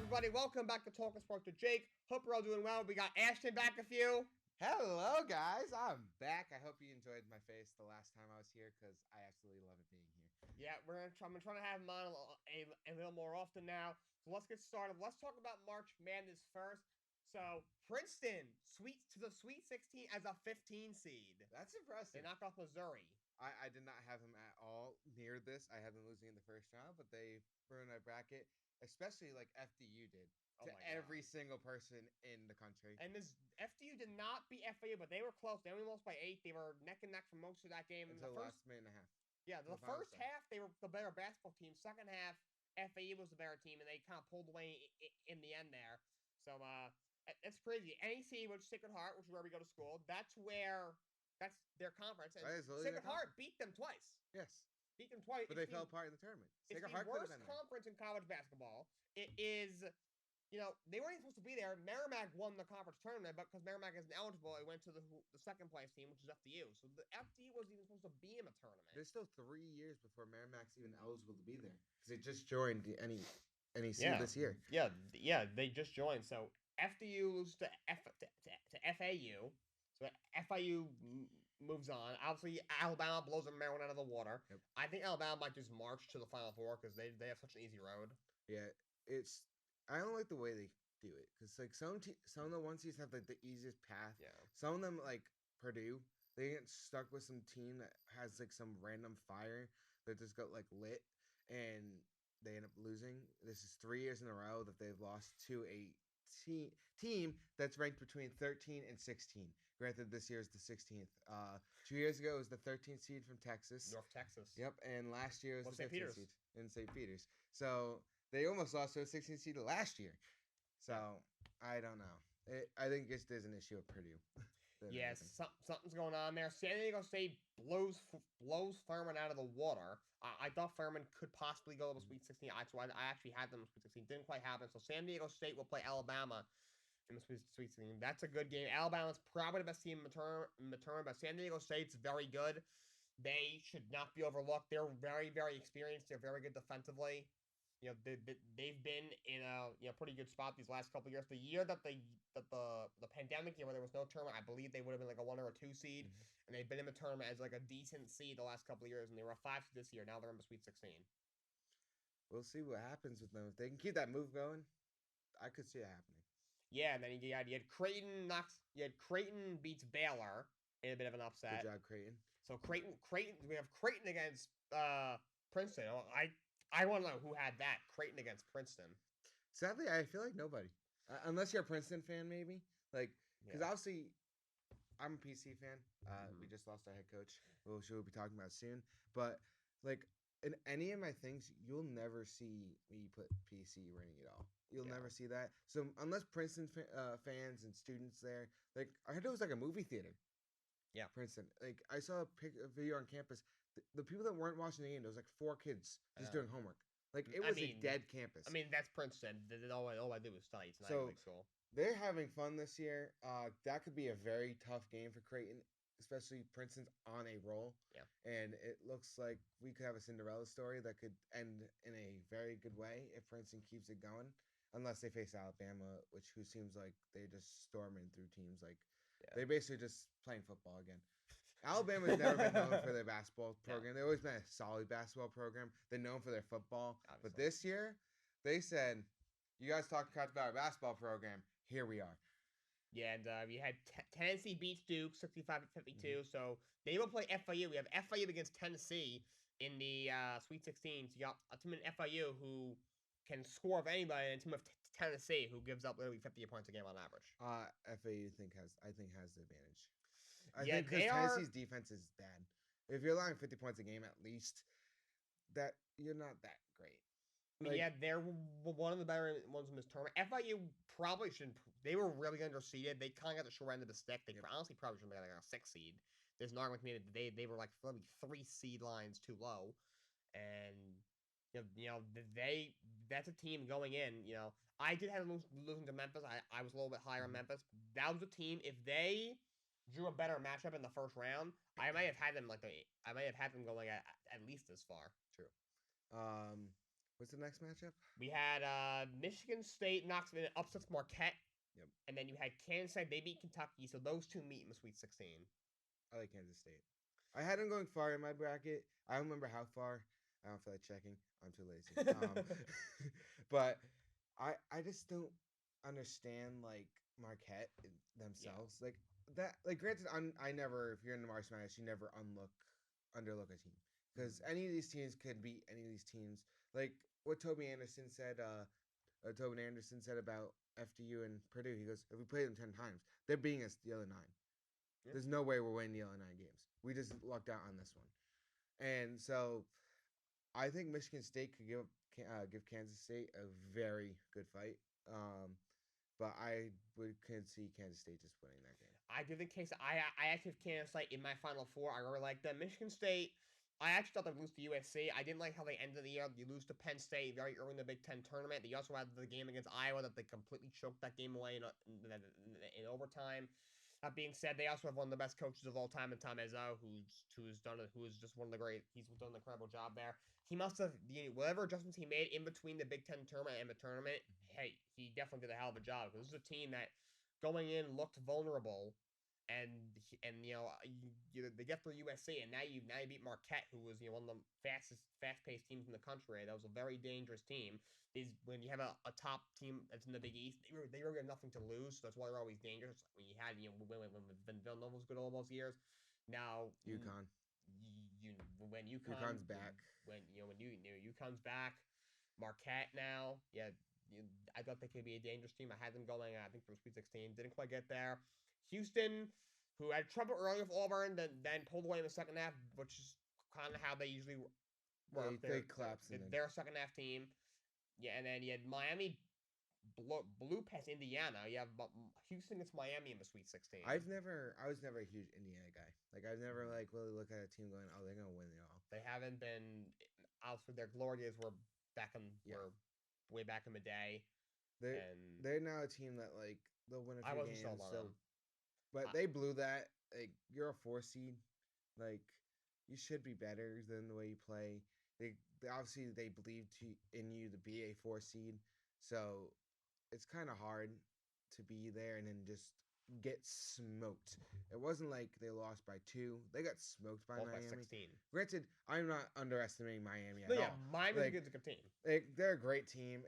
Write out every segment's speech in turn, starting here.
everybody? Welcome back to Talkin Sports with Jake. Hope we're all doing well. We got Ashton back with you. Hello, guys. I'm back. I hope you enjoyed my face the last time I was here because I absolutely love it being here. Yeah, I'm trying to have him on a little more often now. So let's get started. Let's talk about March Madness first. So Princeton to the Sweet 16 as a 15 seed. That's They impressive. knocked off Missouri. I did not have them at all near this. I had them losing in the first round, but they were in my bracket, especially like FDU did to every single person in the country. And this FDU did not beat FAU, but they were close. They only lost by 8. They were neck and neck for most of that game. Until the last minute and a half. Yeah, the first half, they were the better basketball team. Second half, FAU was the better team, and they kind of pulled away in the end there. So, it's crazy. NEC, which is Sacred Heart, which is where we go to school, that's their conference. And Sacred Heart beat them twice. Yes. Beat them twice. But they fell apart in the tournament. Sacred Heart could have been there. It's the worst conference in college basketball. It is... they weren't even supposed to be there. Merrimack won the conference tournament, but because Merrimack isn't eligible, it went to the second place team, which is FDU. So the FDU wasn't even supposed to be in the tournament. There's still 3 years before Merrimack's even eligible to be there because they just joined the NEC this year. Yeah, they just joined. So FDU loses to FAU. So FIU moves on. Obviously, Alabama blows Maryland out of the water. Yep. I think Alabama might just march to the Final Four because they have such an easy road. Yeah, I don't like the way they do it because like some of the one seeds have like the easiest path. Yeah. Some of them like Purdue, they get stuck with some team that has like some random fire that just got like lit and they end up losing. This is 3 years in a row that they've lost to a team that's ranked between 13 and 16. Granted, this year is the 16th. 2 years ago it was the 13th seed from Texas. North Texas. Yep, and last year was the 15th Peters. seed in St. Peter's. So they almost lost to a 16th seed last year. So I don't know. I think there's an issue with Purdue. Yes, something's going on there. San Diego State blows Furman out of the water. I thought Furman could possibly go to the Sweet 16. I actually had them in the Sweet 16. Didn't quite happen. So San Diego State will play Alabama in the Sweet 16. That's a good game. Alabama's probably the best team in the tournament, but San Diego State's very good. They should not be overlooked. They're very, very experienced. They're very good defensively. They've been in a pretty good spot these last couple of years. The year that the pandemic year where there was no tournament, I believe they would have been like a 1 or a 2 seed, and they've been in the tournament as like a decent seed the last couple of years, and they were a 5 seed this year. Now they're in the Sweet 16. We'll see what happens with them. If they can keep that move going, I could see it happening. Yeah, and then you had Creighton beats Baylor in a bit of an upset. Good job, Creighton. So we have Creighton against Princeton. I want to know who had that. Creighton against Princeton. Sadly, I feel like nobody. Unless you're a Princeton fan, maybe. Like, because obviously, I'm a PC fan. We just lost our head coach, which we'll be talking about soon. But, like, in any of my things, you'll never see me put PC winning it all. You'll never see that. So, unless Princeton fans and students there, like, I heard it was like a movie theater. Yeah. Princeton. Like, I saw a video on campus. The people that weren't watching the game, there was like 4 kids just doing homework. Like, it was a dead campus. I mean, that's Princeton. All I do is study. It's not even like school. They're having fun this year. That could be a very tough game for Creighton, especially Princeton's on a roll. Yeah. And it looks like we could have a Cinderella story that could end in a very good way if Princeton keeps it going. Unless they face Alabama, who seems like they're just storming through teams like they're basically just playing football again. Alabama's never been known for their basketball program. They've always been a solid basketball program. They're known for their football. Obviously. But this year, they said, you guys talk about our basketball program. Here we are. Yeah, and we had Tennessee beats Duke 65-52. So they will play FIU. We have FIU against Tennessee in the Sweet 16. So you got a team in FIU who can score of anybody, and a team of Tennessee who gives up literally 50 points a game on average. FAU I think has the advantage. I think because Tennessee's defense is bad. If you're allowing 50 points a game at least, that you're not that great. They're one of the better ones in this tournament. FIU probably shouldn't. They were really underseeded. They kind of got the short end of the stick. They honestly probably shouldn't be like a 6 seed. There's an argument to me that they were like 3 seed lines too low, and that's a team going in. I did have them losing to Memphis. I was a little bit higher on Memphis. That was a team. If they drew a better matchup in the first round, I might have had them going at least this far. True. What's the next matchup? We had Michigan State knocks upsets Marquette, Yep. and then you had Kansas State. They beat Kentucky, so those two meet in the Sweet 16. I like Kansas State. I had them going far in my bracket. I don't remember how far. I don't feel like checking. I'm too lazy. But I just don't understand like Marquette themselves. Like that. Like granted, I never. If you're in the March Madness, you never underlook a team because any of these teams could beat any of these teams. Like what Tobin Anderson said about FDU and Purdue. He goes, if we play them 10 times, they're beating us the other 9. Yeah. There's no way we're winning the other 9 games. We just lucked out on this one. And so I think Michigan State could give Kansas State a very good fight. But I could see Kansas State just winning that game. I do think I actually have Kansas State in my Final Four. I really like them. Michigan State. I actually thought they'd lose to USC. I didn't like how they ended the year. You lose to Penn State very early in the Big Ten tournament. They also had the game against Iowa that they completely choked that game away in overtime. That being said, they also have one of the best coaches of all time in Tom Izzo, who is just one of the great. He's done an incredible job there. He must have whatever adjustments he made in between the Big Ten tournament and the tournament. Hey, he definitely did a hell of a job. This is a team that going in looked vulnerable, and they get through USC, and now you beat Marquette, who was one of the fast paced teams in the country. That was a very dangerous team. When you have a top team that's in the Big East, they really have nothing to lose. So that's why they're always dangerous. When you had when Villanova was good all those years, now UConn. When UConn's back. When UConn's back, Marquette now, yeah. I thought they could be a dangerous team. I had them going, I think, from Sweet 16. Didn't quite get there. Houston, who had trouble early with Auburn, then pulled away in the second half, which is kind of how they usually work. They collapse. They're a second half team. Yeah, and then you had Miami blew past Indiana. You have Houston against Miami in the Sweet 16. I was never a huge Indiana guy. Like I've never really looked at a team going, oh, they're gonna win it all. They haven't been. Also, their glory days were way back in the day. They're now a team that like they'll win a few games. But they blew that. Like you're a 4 seed, like you should be better than the way you play. They obviously they believed in you to be a 4 seed, so it's kind of hard to be there and then just get smoked. It wasn't like they lost by 2; they got smoked by Miami. By 16. Granted, I'm not underestimating Miami at all. Miami's a good team. They're a great team,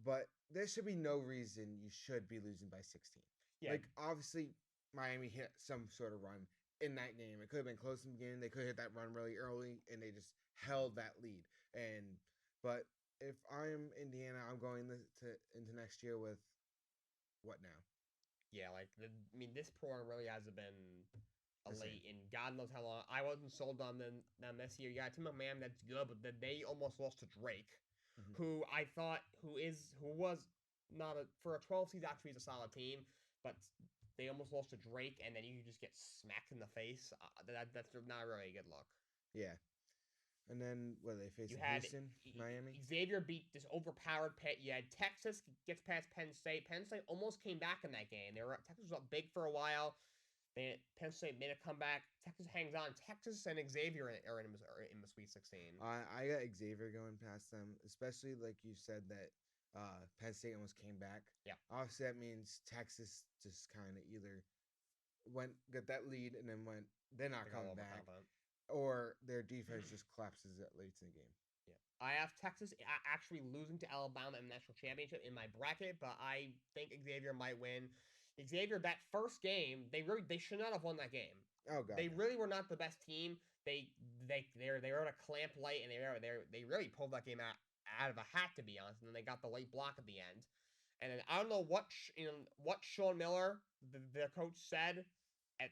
but there should be no reason you should be losing by 16. Yeah. Like obviously Miami hit some sort of run in that game. It could have been close in the beginning. They could hit that run really early, and they just held that lead. But if I'm Indiana, I'm going into next year with what now? Yeah, this program really hasn't been late in God knows how long. I wasn't sold on them this year. You got Tim McMahon, that's good, but then they almost lost to Drake, who I thought who was not for a 12 seed actually is a solid team, but they almost lost to Drake, and then you just get smacked in the face. That's not really a good look. Yeah. And then what they faced Houston, Miami. Xavier beat this overpowered Pitt. You had Texas gets past Penn State. Penn State almost came back in that game. Texas was up big for a while. Penn State made a comeback. Texas hangs on. Texas and Xavier are in the Sweet 16. I got Xavier going past them, especially like you said that Penn State almost came back. Yeah. Obviously, that means Texas just kind of either got that lead and then they're not coming back. Or their defense just collapses at late in the game. Yeah, I have Texas actually losing to Alabama in the national championship in my bracket, but I think Xavier might win. Xavier, that first game, they should not have won that game. Oh god, they really were not the best team. They were at a clamp light, and they really pulled that game out of a hat, to be honest. And then they got the late block at the end. And then I don't know what Sean Miller, their coach, said at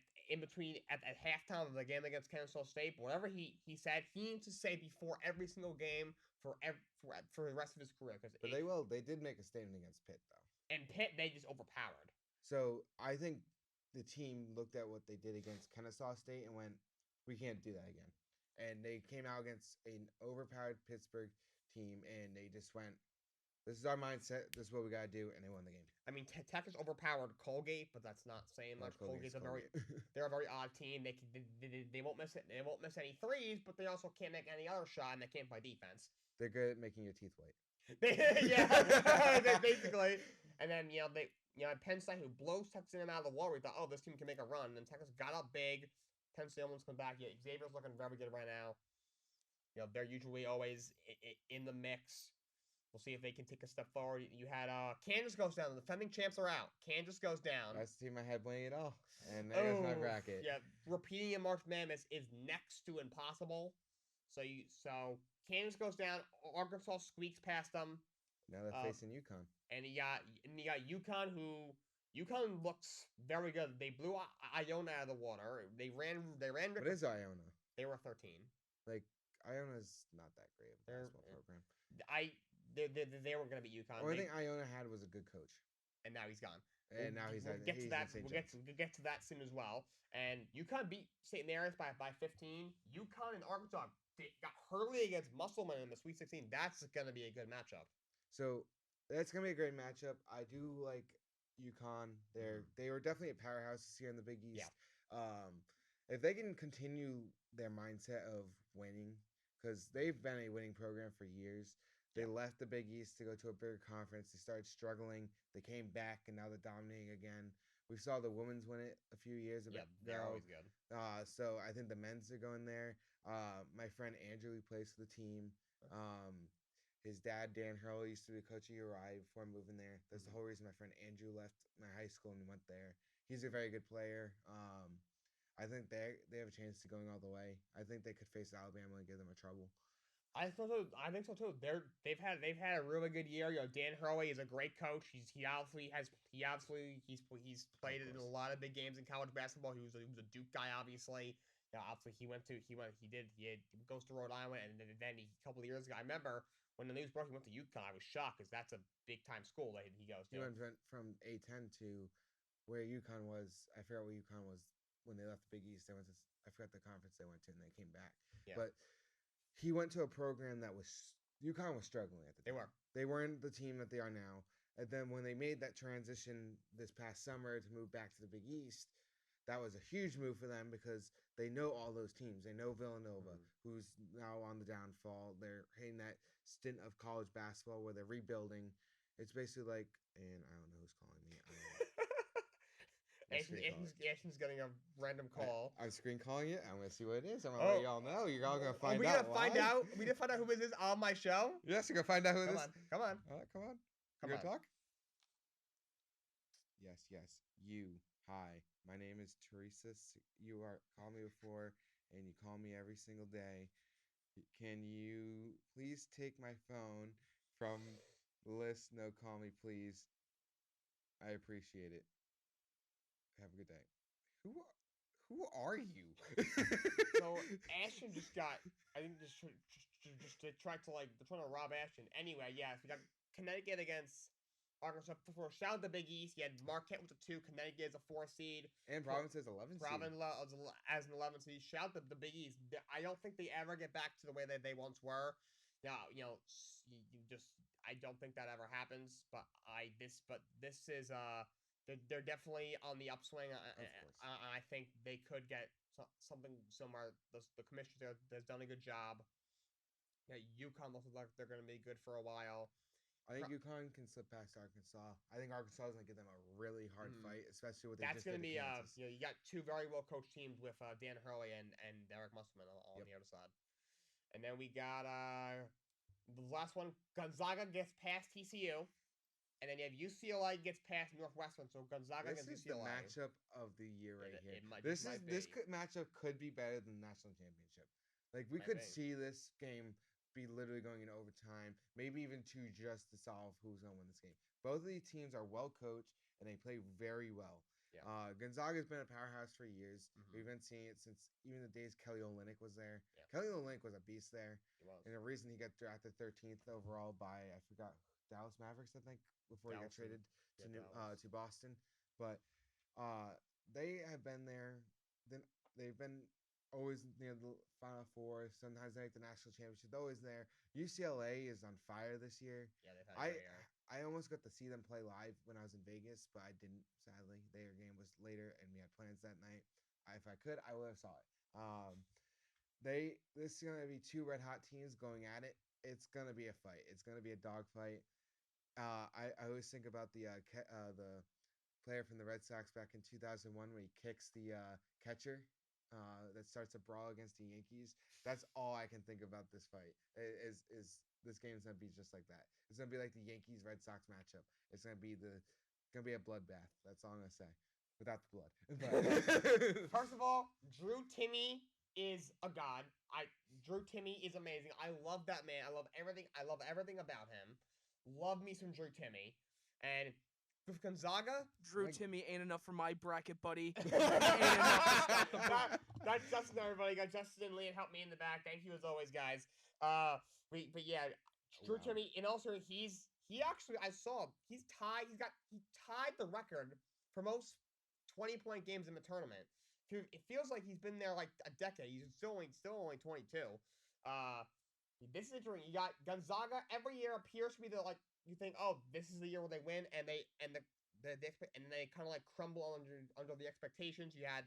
halftime of the game against Kansas State. But whatever he said, he needs to say before every single game for the rest of his career. But they did make a statement against Pitt though. And Pitt, they just overpowered. So I think the team looked at what they did against Kennesaw State and went, "We can't do that again." And they came out against an overpowered Pittsburgh team, and they just went, This is our mindset. This is what we gotta do, and they won the game. I mean, Tech has overpowered Colgate, but that's not saying Well, much. Colgate's Colgate's a very Colgate. they're a very odd team. They won't miss it. They won't miss any threes, but they also can't make any other shot, and they can't play defense. They're good at making your teeth white. Yeah, basically. And then Penn State, who blows Texas A&M out of the water, we thought, oh, this team can make a run. And then Texas got up big. Penn State almost come back. Yeah, Xavier's looking very good right now. They're usually always in the mix. We'll see if they can take a step forward. You had Kansas goes down. The defending champs are out. Kansas goes down. That's the team I had winning it all, and there goes my bracket. Yeah, repeating in March Madness is next to impossible. So Kansas goes down. Arkansas squeaks past them. Now they're facing UConn. And you got UConn, who UConn looks very good. They blew Iona out of the water. They ran. What is Iona? They were 13. Like Iona's not that great of a basketball program. They were gonna be UConn. Only thing Iona had was a good coach, and now he's gone. And now we'll get to that. We'll get to that soon as well. And UConn beat St. Mary's by 15. UConn and Arkansas got Hurley against Musselman in the Sweet 16. That's gonna be a good matchup. So that's gonna be a great matchup. I do like UConn. They were definitely a powerhouse this year in the Big East. Yeah. If they can continue their mindset of winning, because they've been a winning program for years. They left the Big East to go to a bigger conference. They started struggling. They came back, and now they're dominating again. We saw the women's win it a few years ago. They're always good. So I think the men's are going there. My friend Andrew, he plays for the team. His dad, Dan Hurley, used to be coach of URI before moving there. That's the whole reason my friend Andrew left my high school and went there. He's a very good player. I think they have a chance to going all the way. I think they could face Alabama and give them a trouble. I think so too. They've had a really good year. Dan Hurley is a great coach. He's played in a lot of big games in college basketball. He was a Duke guy, obviously. Obviously he goes to Rhode Island, and then a couple of years ago, I remember when the news broke he went to UConn. I was shocked because that's a big time school that he goes to. He went from A10 to where UConn was. I forgot where UConn was when they left the Big East. I forgot the conference they went to, and they came back. Yeah. But he went to a program that UConn was struggling at the time. They weren't the team that they are now. And then when they made that transition this past summer to move back to the Big East, that was a huge move for them because they know all those teams. They know Villanova, who's now on the downfall. They're hitting that stint of college basketball where they're rebuilding. It's basically like, and I don't know who's calling me. Ashton's getting a random call. I'm screen calling it. I'm gonna see what it is. I'm gonna let y'all know. You're all gonna find out. We didn't find out who it is on my show. Yes, you're gonna find out who it is. Come on. Come on. You gonna talk? Yes. You. Hi. My name is Teresa. You are called me before, and you call me every single day. Can you please take my phone from the list? No, call me, please. I appreciate it. Have a good day. Who are you? So Ashton just got, I think just tried to they're trying to rob Ashton. Anyway, yes, we got Connecticut against Arkansas. For shout out the Big East, you had Marquette with a 2, Connecticut is a 4 seed, and Providence is 11 seed. Providence as an 11 seed. Shout out the Big East. I don't think they ever get back to the way that they once were. Now, I don't think that ever happens. But this is They're definitely on the upswing. I think they could get something similar. The commissioner has done a good job. Yeah, UConn looks like they're going to be good for a while. I think UConn can slip past Arkansas. I think Arkansas is going to give them a really hard fight, especially with that's going to be. You got 2 very well coached teams with Dan Hurley and Derek Musselman on the other side, and then we got the last one. Gonzaga gets past TCU. And then you have UCLA gets past Northwestern, so Gonzaga against UCLA. This is the matchup of the year right here. This matchup could be better than the national championship. Like we could see this game be literally going in overtime, maybe even 2 just to solve who's going to win this game. Both of these teams are well coached and they play very well. Yeah. Gonzaga's been a powerhouse for years. We've been seeing it since even the days Kelly Olynyk was there. Yeah. Kelly Olynyk was a beast there. He was. And the reason he got drafted 13th overall by I forgot Dallas Mavericks, I think, before he got traded to Boston. But they have been there. Then they've been always near the Final Four. Sometimes they make the national championship. They're always there. UCLA is on fire this year. Yeah, they've had a I great year. I almost got to see them play live when I was in Vegas, but I didn't. Sadly, their game was later, and we had plans that night. If I could, I would have saw it. This is gonna be two red hot teams going at it. It's gonna be a fight. It's gonna be a dog fight. I always think about the player from the Red Sox back in 2001 when he kicks the catcher that starts a brawl against the Yankees. That's all I can think about this fight. Is this game's gonna be just like that? It's gonna be like the Yankees Red Sox matchup. It's gonna be a bloodbath. That's all I'm gonna say. Without the blood. But First of all, Drew Timmy is a god. Drew Timmy is amazing. I love that man. I love everything. I love everything about him. Love me some Drew Timmy. And with Gonzaga, Drew Timmy ain't enough for my bracket, buddy. That's Justin, everybody. Got Justin and Liam help me in the back. Thank you as always, guys. But yeah, Drew Timmy, and also he actually I saw he tied the record for most 20-point games in the tournament. It feels like he's been there like a decade. He's still only 22. This is interesting. You got Gonzaga every year appears to be the you think, oh, this is the year where they win, and they kind of like crumble under the expectations. You had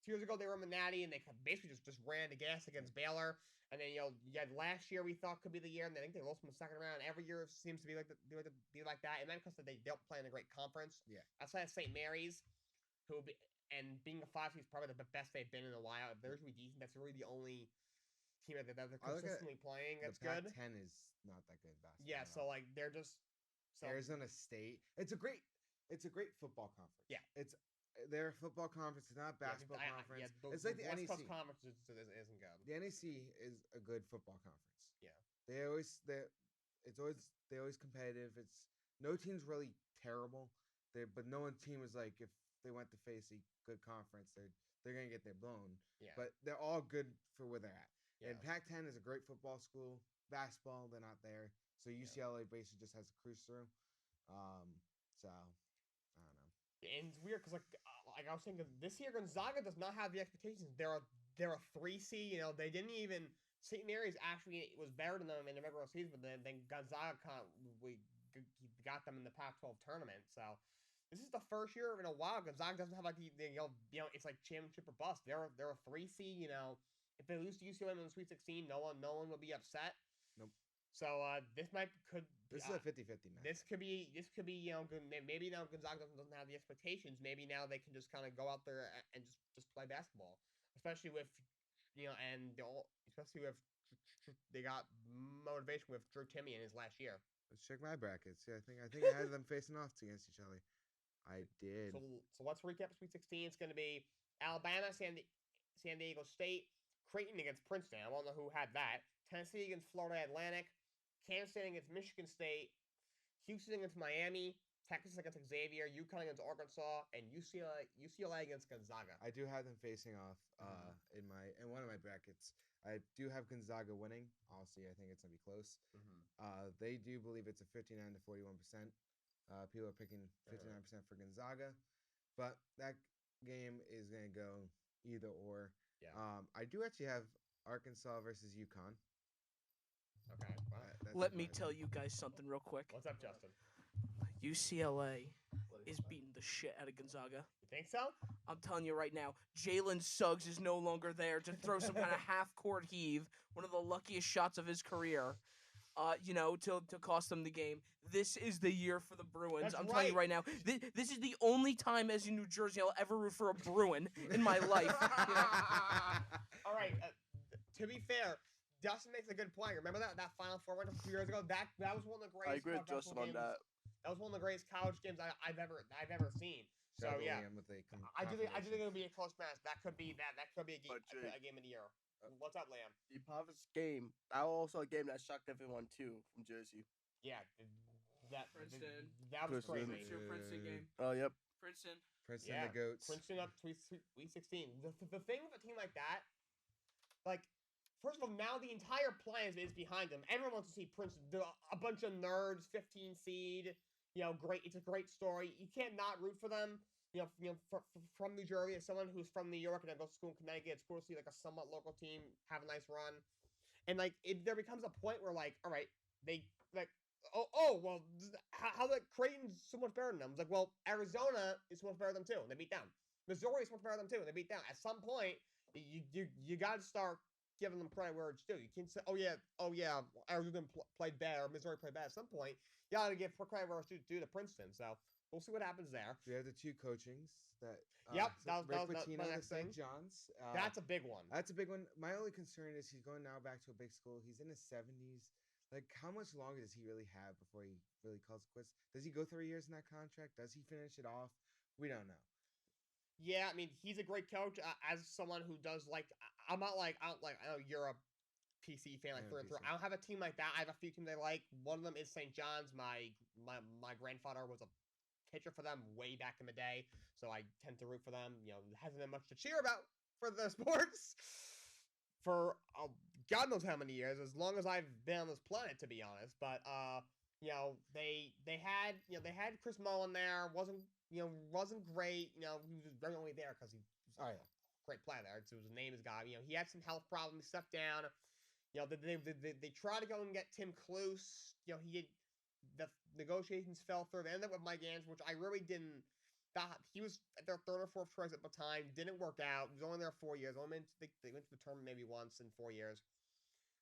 2 years ago they were in the Natty, and they basically just ran the gas against Baylor. And then you had last year we thought could be the year, and I think they lost in the second round. Every year seems to be like that, and then because they don't play in a great conference. Yeah. Outside of St. Mary's, and being a 5 seed is probably the best they've been in a while. If there's decent, that's really the only team that they're consistently playing. That's good. The Pac-10 is not that good basketball. Yeah, so like they're just Arizona State. It's a great football conference. Yeah, their football conference is not basketball conference. It's like the West NEC. Coast conference isn't good. The NEC is a good football conference. Yeah, they're always competitive. It's no team's really terrible. But no one team is like if they went to face a good conference, they're gonna get their blown. Yeah, but they're all good for where they're at. Yeah. And Pac-10 is a great football school. Basketball, they're not there. So UCLA basically just has to cruise through. So I don't know. And it's weird because like I was thinking, this year Gonzaga does not have the expectations. They're a 3 seed. You know, they didn't even St. Mary's actually was better than them in the regular season, but then Gonzaga we got them in the Pac-12 tournament. So this is the first year in a while Gonzaga doesn't have like the it's like championship or bust. They're a 3 seed. You know, if they lose to UCLA in the Sweet 16, no one will be upset. Nope. So this is a 50-50 match. This could be good. Maybe now Gonzaga doesn't have the expectations. Maybe now they can just kind of go out there and just play basketball, especially with especially with they got motivation with Drew Timmy in his last year. Let's check my brackets. Yeah, I think I had them facing off against each other. I did. So let's recap Sweet 16. It's going to be Alabama, San Diego State, Creighton against Princeton. I don't know who had that. Tennessee against Florida Atlantic, Kansas State against Michigan State, Houston against Miami, Texas against Xavier, UConn against Arkansas, and UCLA against Gonzaga. I do have them facing off in one of my brackets. I do have Gonzaga winning. Honestly, I think it's gonna be close. They do believe it's a 59 to 41%. People are picking 59% for Gonzaga, but that game is gonna go either or. Yeah. I do actually have Arkansas versus UConn. Okay. Wow. Let me tell you guys something real quick. What's up, Justin? UCLA is beating the shit out of Gonzaga. You think so? I'm telling you right now, Jalen Suggs is no longer there to throw some kind of half-court heave, one of the luckiest shots of his career, to cost them the game. This is the year for the Bruins. I'm telling you right now, this is the only time as a New Jersey I'll ever root for a Bruin in my life. All right. To be fair, Justin makes a good point. Remember that Final Four win a few years ago? That was one of the greatest. I agree with Justin on that. That was one of the greatest college games I've ever seen. So yeah, I do think it'll be a close match. That could be a game of the year. What's up, Liam? The Pavas game. That was also a game that shocked everyone too from Jersey. Yeah, that Princeton. That was crazy. Princeton game. Oh yep. Princeton, the goats. Princeton up Sweet 16. The thing with a team like that, like, first of all, now the entire plan is behind them. Everyone wants to see Princeton. A bunch of nerds, 15 seed. Great. It's a great story. You can't not root for them. from New Jersey, as someone who's from New York and then goes to school in Connecticut, it's cool to see like a somewhat local team have a nice run. And like there becomes a point where like, all right, they like, well, how that Creighton's so much better than them. It's like, well, Arizona is so much better than them too, and they beat them. Missouri is so much better than them too, and they beat them. At some point, you got to start giving them credit where it's due. You can't say, oh yeah, Arizona played better, Missouri played better. At some point, you got to give credit where it's due to Princeton. So we'll see what happens there. We have the two coachings that. Yep, so that Rick was Pitino, my the next St. thing. John's. That's a big one. That's a big one. My only concern is he's going now back to a big school. He's in his 70s. Like, how much longer does he really have before he really calls it quits? Does he go 3 years in that contract? Does he finish it off? We don't know. Yeah, I mean, he's a great coach. As someone who does like, I'm not like, I know you're a PC fan like through and through. I don't have a team like that. I have a few teams I like. One of them is St. John's. My grandfather was a pitcher for them way back in the day, so I tend to root for them. Hasn't been much to cheer about for the sports for God knows how many years, as long as I've been on this planet, to be honest. But they had Chris Mullen there. Wasn't great. He was very only there because he was a great player there. So his name is God. He had some health problems. He stepped down. They tried to go and get Tim Kluse. The negotiations fell through. They ended up with Mike Anderson, which I really didn't. He was their third or fourth choice at the time. Didn't work out. He was only there 4 years. They went to the tournament maybe once in 4 years.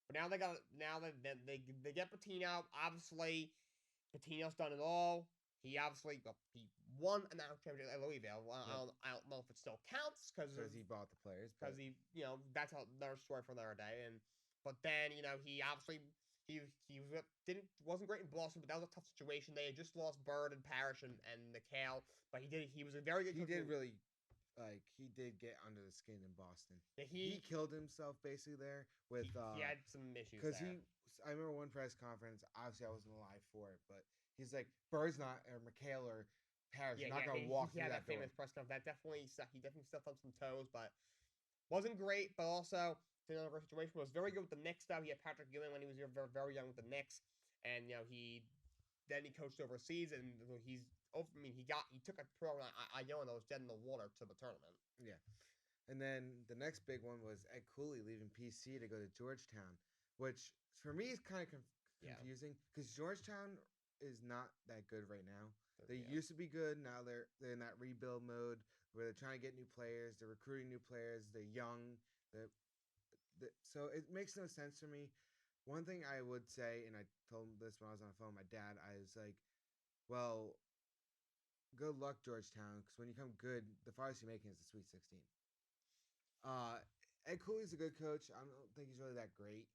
But now they get Patino. Obviously, Patino's done it all. He obviously he won a national championship at Louisville. I don't know if it still counts because he bought the players. Because that's another story for another day. But then he obviously wasn't great in Boston, but that was a tough situation. They had just lost Bird and Parrish and McHale, but he was a very good. He did really. He did get under the skin in Boston. Yeah, he killed himself basically there with. He had some issues because there. I remember one press conference. Obviously, I wasn't alive for it, but he's like, Bird's not, or McHale or Parrish not going to walk through that door. Famous press conference. He definitely stepped on some toes, but wasn't great. But also, in another situation, was very good with the Knicks. Though he had Patrick Ewing when he was very, very young with the Knicks, and he coached overseas, and he took a program I know that was dead in the water to the tournament. Yeah. And then the next big one was Ed Cooley leaving PC to go to Georgetown, which for me is kind of confusing because Georgetown is not that good right now. They used to be good. Now they're in that rebuild mode where they're trying to get new players. They're recruiting new players. They're young. So it makes no sense for me. One thing I would say, and I told him this when I was on the phone with my dad, I was like, well, good luck, Georgetown, because when you come good, the farthest you're making is the Sweet 16. Ed Cooley's a good coach. I don't think he's really that great.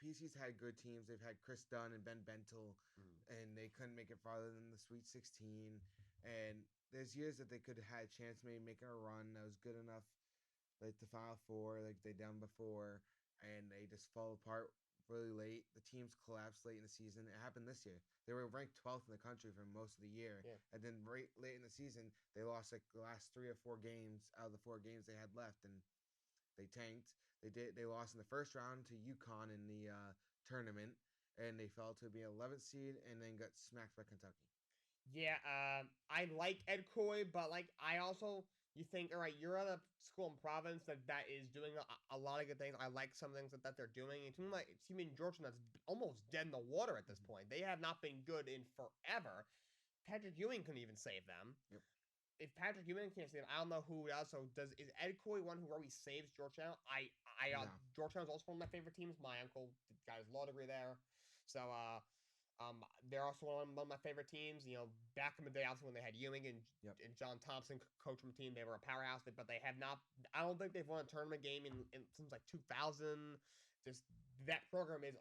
PC's had good teams. They've had Chris Dunn and Ben Bentel, and they couldn't make it farther than the Sweet 16. And there's years that they could have had a chance maybe making a run that was good enough, like the Final Four, like they done before, and they just fall apart really late. The teams collapsed late in the season. It happened this year. They were ranked 12th in the country for most of the year, and then right late in the season, they lost like the last 3 or 4 games out of the 4 games they had left, and they tanked. They lost in the first round to UConn in the tournament, and they fell to be an 11th seed, and then got smacked by Kentucky. Yeah, I like Ed Cooley, but I also. You think, all right, you're at a school in Providence that is doing a lot of good things. I like some things that they're doing. It seems like Georgetown that's almost dead in the water at this point. They have not been good in forever. Patrick Ewing couldn't even save them. Yep. If Patrick Ewing can't save them, I don't know who else. So is Ed Cooley one who always saves Georgetown? No. Georgetown's also one of my favorite teams. My uncle got his law degree there, so they're also one of my favorite teams. Back in the day, obviously when they had Ewing and John Thompson coaching the team, they were a powerhouse. But they have not. I don't think they've won a tournament game in since 2000. Just that program is.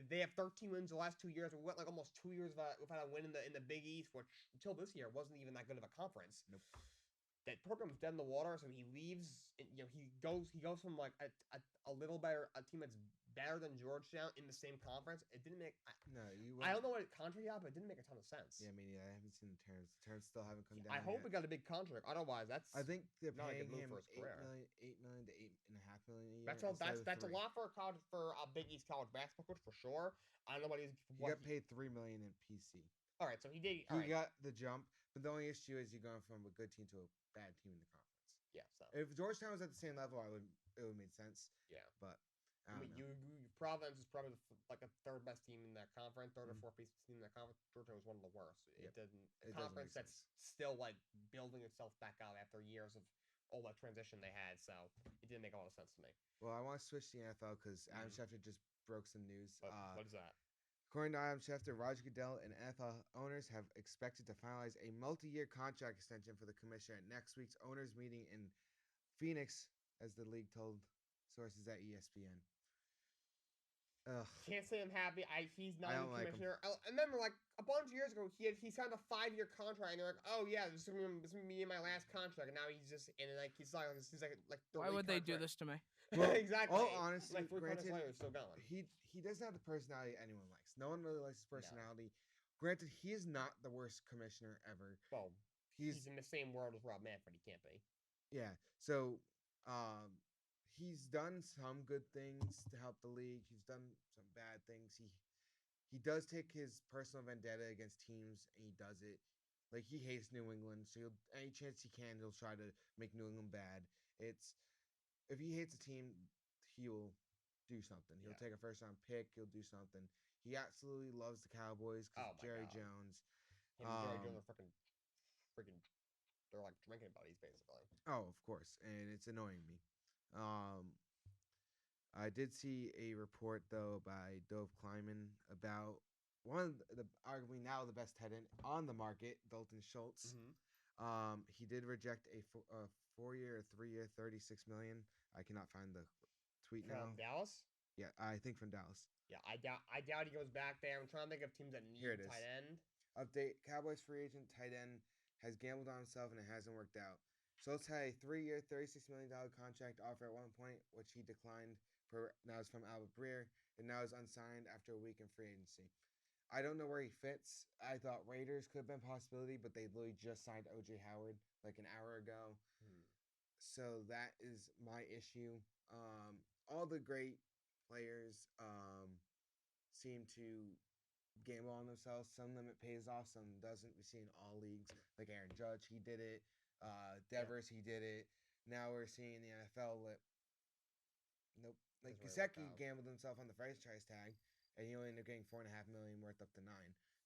They have 13 wins the last 2 years. We went almost 2 years without a win in the Big East, which until this year wasn't even that good of a conference. Nope. That program's dead in the water, so he leaves. He goes from a little better, a team that's better than Georgetown in the same conference. It didn't make. I don't know what contract he got, but it didn't make a ton of sense. Yeah, I mean, I haven't seen the terms. The terms still haven't come down. I hope he got a big contract. Otherwise, that's. I think they're not paying a good move him for his career. $8 million to $8.5 million a year. That's a lot for a Big East college basketball coach for sure. I don't know what he's. He got paid $3 million in PC. All right, so he did. All He right, got the jump, but the only issue is you're going from a good team to a bad team in the conference. yeah. So If Georgetown was at the same level, it would make sense. yeah. But I I don't mean, know. Providence is probably like a third best team in that conference, third or Mhm. fourth best team in that conference. Georgia was one of the worst. Yep. It didn't. A It doesn't conference make that's sense. still like building itself back out after years of all that transition they had. So it didn't make a lot of sense to me. Well, I want to switch to the NFL because Adam Mhm. Schefter just broke some news. But what is that? According to Adam Schefter, Roger Goodell and NFL owners have expected to finalize a multi-year contract extension for the commissioner at next week's owners meeting in Phoenix, as the league told sources at ESPN. Ugh. Can't say I'm happy. He's not I a don't like him. commissioner. I remember like a bunch of years ago he signed a 5-year contract and they're like, oh yeah, this is gonna be my last contract, and now he's just and like he's like Why would they do this to me? Well, exactly. all honesty, like 3 contracts granted, later, he's still going. he doesn't have the personality anyone likes. No one really likes his personality. Granted, he is not the worst commissioner ever. Well, he's in the same world as Rob Manfred. He can't be. Yeah. So, he's done some good things to help the league. He's done some bad things. He does take his personal vendetta against teams, and he does it. Like he hates New England, so any chance he can, he'll try to make New England bad. It's if he hates a team, he'll do something. He'll take a first round pick. He'll do something. He absolutely loves the Cowboys because Oh my Jerry God. Jones. Him and Jerry Jones are freaking. They're like drinking buddies, basically. Oh, of course, and it's annoying me. I did see a report though by Dove Kleiman about one of the arguably now the best tight end on the market, Dalton Schultz. Mm-hmm. He did reject a 4-year, 3-year, $36 million. I cannot find the tweet now. From Dallas. Yeah, I think from Dallas. Yeah, I doubt he goes back there. I'm trying to think of teams that need Here it is. tight end. Update: Cowboys free agent tight end has gambled on himself and it hasn't worked out. Schultz had a 3-year, $36 million contract offer at one point, which he declined. Now it's from Albert Breer, and now is unsigned after a week in free agency. I don't know where he fits. I thought Raiders could have been a possibility, but they literally just signed O.J. Howard like an hour ago. So that is my issue. All the great players seem to gamble on themselves. Some of them it pays off, some doesn't. We see in all leagues, like Aaron Judge, he did it. Devers, he did it. Now we're seeing the NFL. Nope. Like Gesicki gambled himself on the franchise tag, and he only ended up getting $4.5 million worth up to $9.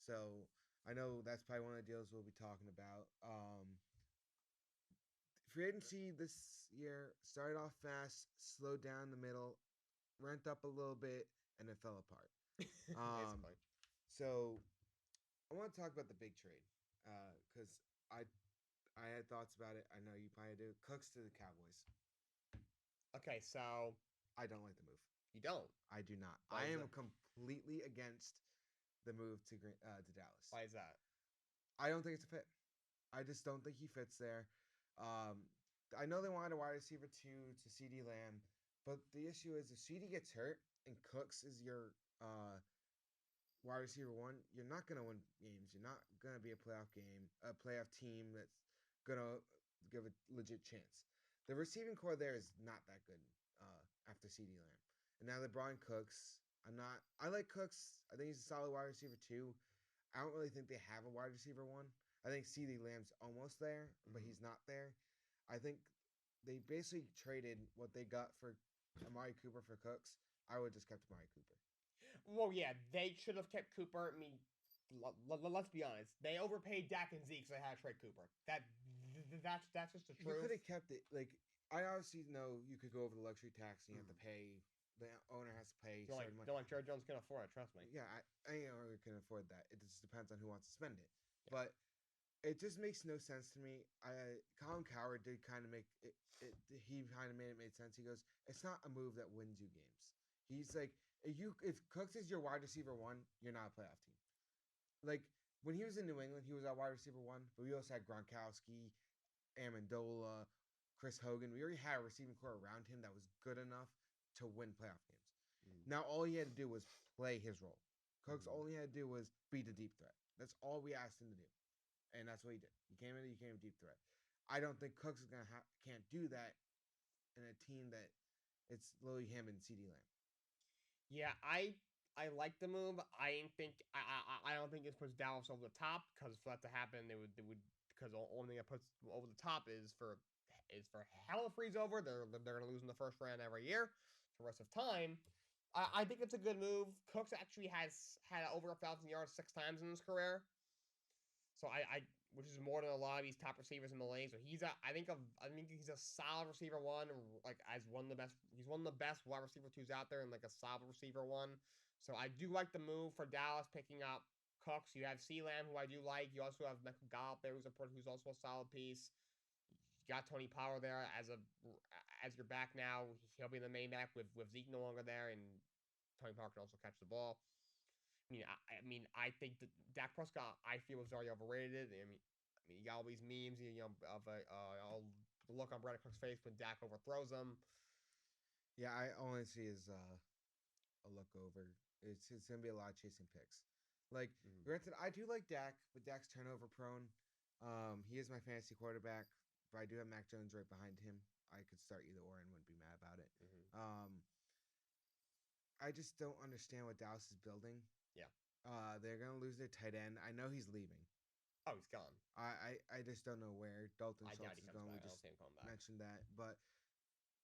So I know that's probably one of the deals we'll be talking about. Free agency this year started off fast, slowed down in the middle, ramped up a little bit, and it fell apart. Basically. So I want to talk about the big trade because I had thoughts about it. I know you probably do. Cooks to the Cowboys. Okay, so I don't like the move. you don't. I do not. Why I is am that? completely against the move to Dallas. Why is that? I don't think it's a fit. I just don't think he fits there. I know they wanted a wide receiver to CD Lamb, but the issue is if CD gets hurt and Cooks is your wide receiver one, you're not gonna win games. You're not gonna be a playoff team that's gonna give a legit chance. The receiving core there is not that good after CD Lamb, and now they brought in Cooks. I like Cooks. I think he's a solid wide receiver too. I don't really think they have a wide receiver one. I think CD Lamb's almost there, but he's not there. I think they basically traded what they got for Amari Cooper for Cooks. I would just kept Amari Cooper. Well, yeah, they should have kept Cooper. I mean, let's be honest. They overpaid Dak and Zeke, so they had to trade Cooper. That's just the truth. You could have kept it. Like I obviously know you could go over the luxury tax and you have to pay. The owner has to pay. Don't like Jerry Jones can afford it. Trust me. Yeah, I can afford that. It just depends on who wants to spend it. Yeah. But it just makes no sense to me. Colin Cowherd did kind of make it. He kind of made sense. He goes, "It's not a move that wins you games." He's like, if Cooks is your wide receiver one, you're not a playoff team. Like when he was in New England, he was our wide receiver one, but we also had Gronkowski, Amendola, Chris Hogan. We already had a receiving core around him that was good enough to win playoff games. Now all he had to do was play his role. Cooks all he had to do was be the deep threat. That's all we asked him to do, and that's what he did. He came a deep threat. I don't think Cooks is can't do that in a team that it's literally him and CeeDee Lamb. Yeah, I I like the move. I ain't think I don't think it puts Dallas over the top, because for that to happen, they would because the only thing that puts them over the top is for hell to freeze over. They're gonna lose in the first round every year for the rest of time. I think it's a good move. Cooks actually has had over 1,000 yards 6 times in his career, so I which is more than a lot of these top receivers in the league. So I think he's a solid receiver one, like as one of the best. He's one of the best wide receiver twos out there, and like a solid receiver one. So I do like the move for Dallas picking up Cooks. You have C-Lamb, who I do like. You also have Michael Gallup there, who's also a solid piece. You got Tony Pollard there as your back now. He'll be the main back with Zeke no longer there, and Tony Pollard can also catch the ball. I think that Dak Prescott, I feel, is very overrated. You got all these memes, of the look on Brandon Cook's face when Dak overthrows him. Yeah, I only see as a look over. It's gonna be a lot of chasing picks. Like, granted, I do like Dak, but Dak's turnover prone. He is my fantasy quarterback, but I do have Mac Jones right behind him. I could start either or and wouldn't be mad about it. I just don't understand what Dallas is building. Yeah. They're gonna lose their tight end. I know he's leaving. Oh, he's gone. I just don't know where Dalton I doubt Schultz he is comes going. back. We I don't just see him coming back. mentioned that, but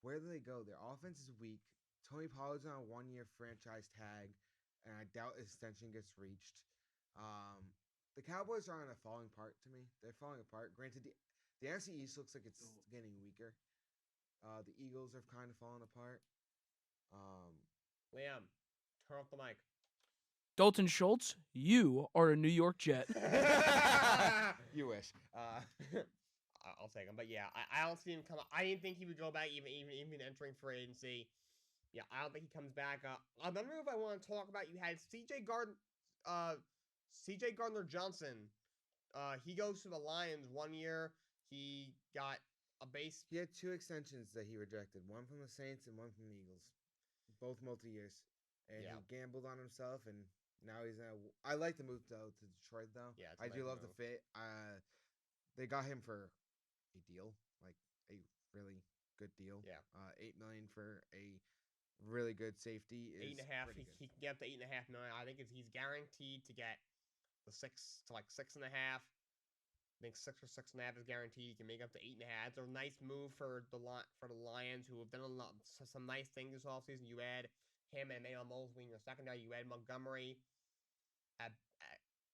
where do they go? Their offense is weak. Tony Pollard's on a 1-year franchise tag, and I doubt his extension gets reached. The Cowboys are on a falling part to me. They're falling apart. Granted, the NFC East looks like it's getting weaker. The Eagles have kind of fallen apart. Liam, turn off the mic. Dalton Schultz, you are a New York Jet. You wish. I'll take him, but yeah, I don't see him come. I didn't think he would go back even entering free agency. Yeah, I don't think he comes back. Another move I want to talk about. You had C.J. Gardner Johnson. He goes to the Lions 1 year. He got a base. He had 2 extensions that he rejected. One from the Saints and one from the Eagles. Both multi-years. And he gambled on himself, and now he's in a... I like the move, though, to Detroit, though. Yeah, I do love the fit. They got him for a deal, like a really good deal. Yeah. $8 million for a really good safety. Is 8.5. pretty He good. can get up to $8.5 million. I think he's guaranteed to get the 6 to like 6.5. I think 6 or 6.5 is guaranteed. You can make up to 8.5. It's a nice move for the Lions, who have done some nice things this offseason. You add him and Emmanuel Mosley in your secondary. You add Montgomery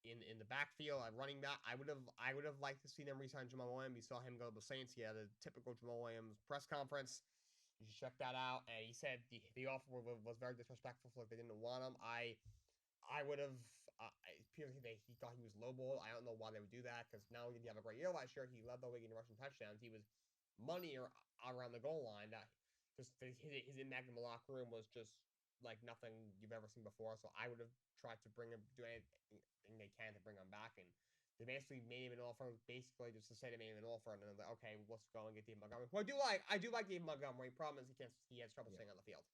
in the backfield at running back. I would have liked to see them re-sign Jamal Williams. We saw him go to the Saints. He had a typical Jamal Williams press conference. You should check that out. And he said the offer was very disrespectful. Like they didn't want him. I would have. He thought he was lowballed. I don't know why they would do that, because not only did he have a great year last year, he led the league in rushing touchdowns. He was money around the goal line. Just his impact in the locker room was just like nothing you've ever seen before. So I would have tried to do anything they can to bring him back, and they basically made him an offer, basically just to say they made him an offer, and then they're like, okay, let's go and get David Montgomery. Who I do like David Montgomery. Problem is he has trouble staying on the field.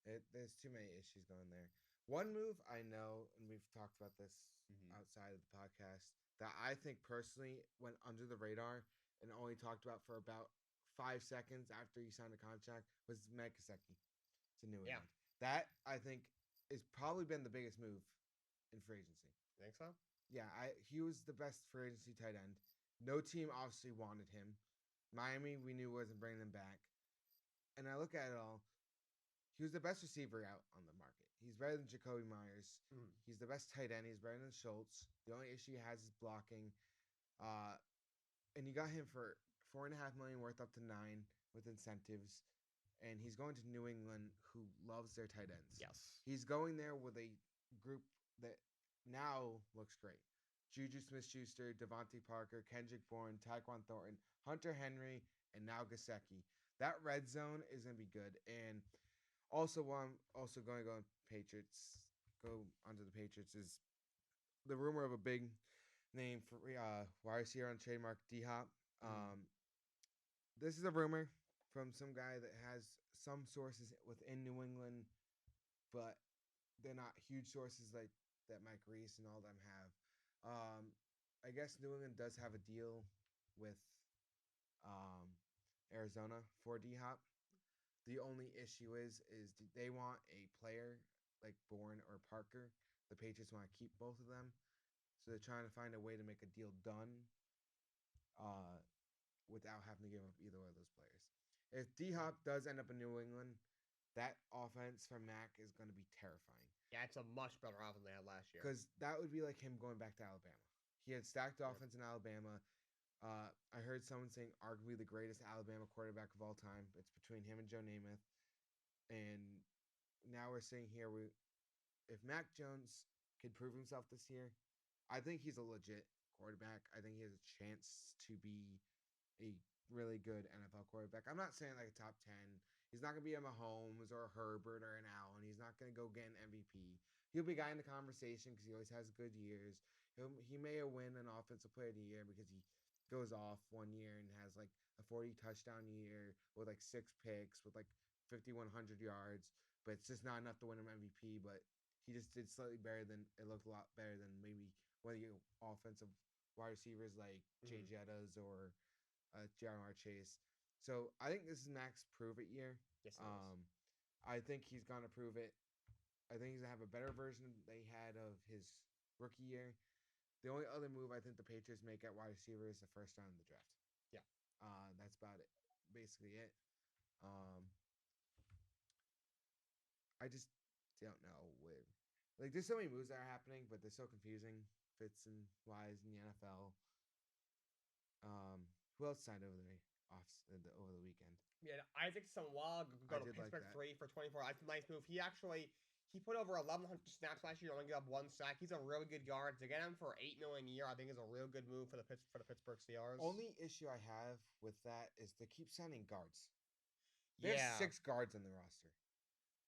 There's too many issues going there. One move I know, and we've talked about this outside of the podcast, that I think personally went under the radar and only talked about for about 5 seconds after he signed a contract was Mike Gesicki to New England. That, I think, has probably been the biggest move in free agency. You think so? Yeah, he was the best free agency tight end. No team obviously wanted him. Miami, we knew wasn't bringing him back. And I look at it all, he was the best receiver out on the market. He's better than Jacoby Myers. He's the best tight end. He's better than Schultz. The only issue he has is blocking. And you got him for $4.5 million, worth up to $9 million with incentives. And he's going to New England, who loves their tight ends. Yes. He's going there with a group that now looks great. Juju Smith-Schuster, Devontae Parker, Kendrick Bourne, Tyquan Thornton, Hunter Henry, and now Gesicki. That red zone is going to be good. And also, while I'm also going to go onto the Patriots, is the rumor of a big name for wide receiver on trademark D-Hop. This is a rumor from some guy that has some sources within New England, but they're not huge sources like that Mike Reese and all them have. I guess New England does have a deal with Arizona for D-Hop. The only issue is they want a player like Bourne or Parker. The Patriots want to keep both of them, so they're trying to find a way to make a deal done, without having to give up either one of those players. If D Hop does end up in New England, that offense from Mac is going to be terrifying. Yeah, it's a much better offense than they had last year. Because that would be like him going back to Alabama. He had stacked Yep. offense in Alabama. I heard someone saying arguably the greatest Alabama quarterback of all time. It's between him and Joe Namath. And now we're saying here, if Mac Jones could prove himself this year, I think he's a legit quarterback. I think he has a chance to be a really good NFL quarterback. I'm not saying like a top 10. He's not going to be a Mahomes or a Herbert or an Allen. He's not going to go get an MVP. He'll be a guy in the conversation because he always has good years. He may win an offensive player of the year because he goes off one year and has like a 40 touchdown year with like 6 picks with like 5,100 yards. But it's just not enough to win him MVP. But he just did slightly better than it looked a lot better than maybe one of the offensive wide receivers like Jay Jettas or Jamar Chase. So I think this is Mac's prove it year. Yes, it is. I think he's gonna prove it. I think he's gonna have a better version they had of his rookie year. The only other move I think the Patriots make at wide receiver is the first round of the draft. Yeah. That's about it. Basically it. I just don't know where. Like, there's so many moves that are happening, but they're so confusing. Fits and wise in the NFL. Who else signed over the weekend? Yeah, Isaac Samuel go to did like Pittsburgh that. 3 for 24. That's a nice move. He put over 1,100 snaps last year. Only gave up 1 sack. He's a really good guard. To get him for $8 million a year, I think is a real good move for the Pittsburgh Steelers. Only issue I have with that is they keep signing guards. There's yeah, 6 guards on the roster.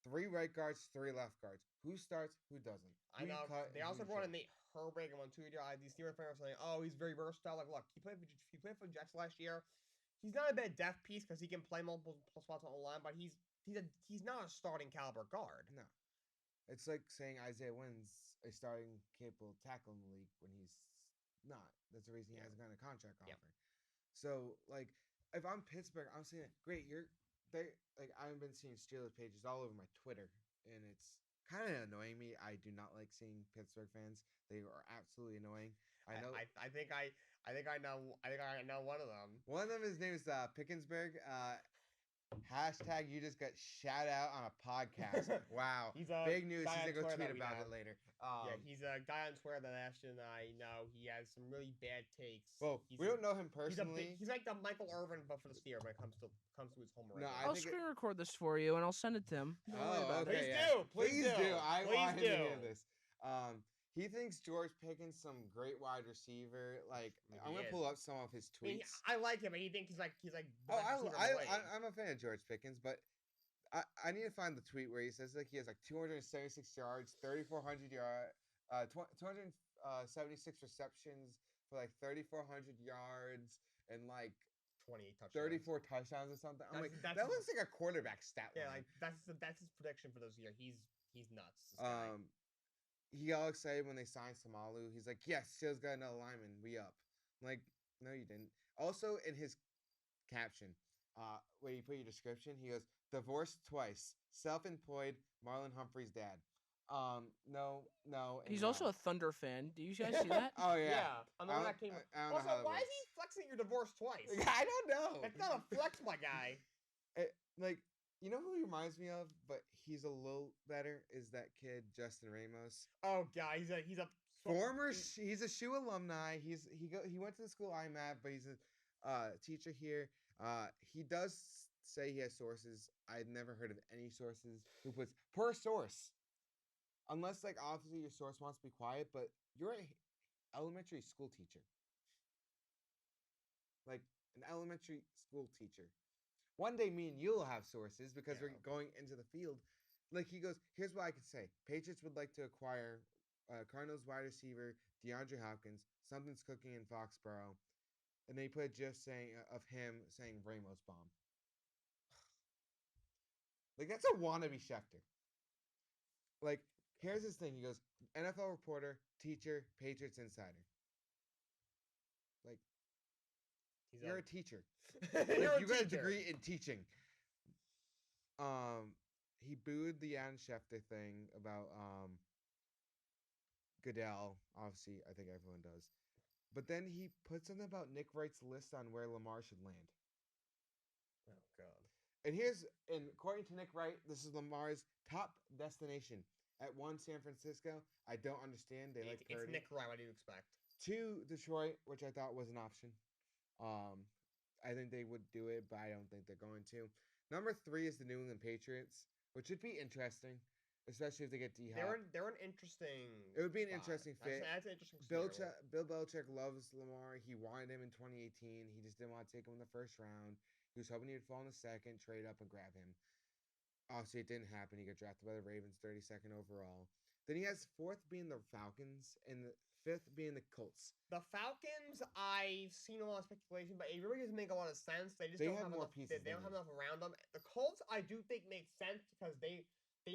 3 right guards, 3 left guards. Who starts? Who doesn't? I know. They also brought in Nate Herbig and won 2 years. These Steelers fans are saying, "Oh, he's very versatile." Like, look, he played for the Jets last year. He's not a bad depth piece because he can play multiple spots on the line, but he's not a starting caliber guard. No. It's like saying Isaiah Wynn's a starting capable tackle in the league when he's not. That's the reason he hasn't gotten a contract offer. So, like, if I'm Pittsburgh, I'm saying, great, I've been seeing Steelers pages all over my Twitter, and it's kind of annoying me. I do not like seeing Pittsburgh fans. They are absolutely annoying. I know. I think I know one of them. One of them, his name is Pickensburg. Hashtag you just got shout out on a podcast. Wow. He's a big news. guy He's on gonna go Twitter tweet that we about know. it later. Yeah, he's a guy on Twitter that Ashton and I know. He has some really bad takes. Well, we don't know him personally. He's like the Michael Irvin, but for the Steelers when it comes to his home run. No, I'll screen record this for you and I'll send it to him. Don't worry about it. okay. Please do. I Please want him to hear do. this. He thinks George Pickens some great wide receiver. Like, He I'm gonna is. pull up some of his I mean, tweets. I like him, but he thinks he's like. The Oh, best receiver in the league. I'm a fan of George Pickens, but I need to find the tweet where he says like he has like 276 yards, 3,400 yards, 276 receptions for like 3,400 yards and like 28 touchdowns. 34 touchdowns or something. I'm like, That's that looks like a quarterback stat Yeah, line. like that's his prediction for this year. He's nuts. This guy. He got all excited when they signed Samalu. He's like, yes, Steelers got another lineman. We up. I'm like, no, you didn't. Also, in his caption, where you put your description, he goes, divorced twice, self-employed, Marlon Humphrey's dad. No. He's also a Thunder fan. Do you guys see that? Oh, yeah. I know that came. I don't know Also, how that why is works. he flexing your divorce twice? I don't know. That's not a flex, my guy. Like, you know who he reminds me of, but he's a little better, is that kid Justin Ramos. Oh god, he's a He's a SHU alumni. He went to the school I'm at, but he's a teacher here. He does say he has sources. I'd never heard of any sources who puts per source. Unless, like, obviously your source wants to be quiet, but you're an elementary school teacher. Like, an elementary school teacher. One day me and you'll have sources because we're going into the field. Like, he goes, here's what I can say. Patriots would like to acquire Cardinals wide receiver DeAndre Hopkins. Something's cooking in Foxborough. And they put a gif of him saying Ramos bomb. Like, that's a wannabe Schefter. Like, here's his thing. He goes, NFL reporter, teacher, Patriots insider. Like, you're a teacher. Like, you got a degree in teaching. he booed the Jan Schefter thing about Goodell. Obviously, I think everyone does. But then he put something about Nick Wright's list on where Lamar should land. Oh God. And according to Nick Wright, this is Lamar's top destination. At 1, San Francisco. I don't understand. They like It's Purdy. Nick Wright. What do you expect? 2, Detroit, which I thought was an option. I think they would do it, but I don't think they're going to. Number 3 is the New England Patriots, which would be interesting, especially if they get D Hop. They're an interesting. It would be an spot. interesting fit. That's an interesting. Bill Belichick loves Lamar. He wanted him in 2018. He just didn't want to take him in the first round. He was hoping he'd fall in the second, trade up, and grab him. Obviously, it didn't happen. He got drafted by the Ravens, 32nd overall. Then he has 4th being the Falcons and the 5th being the Colts. The Falcons, I've seen a lot of speculation, but it really doesn't make a lot of sense. They just They don't have have more enough. pieces They than don't have him. enough around them. The Colts, I do think makes sense because they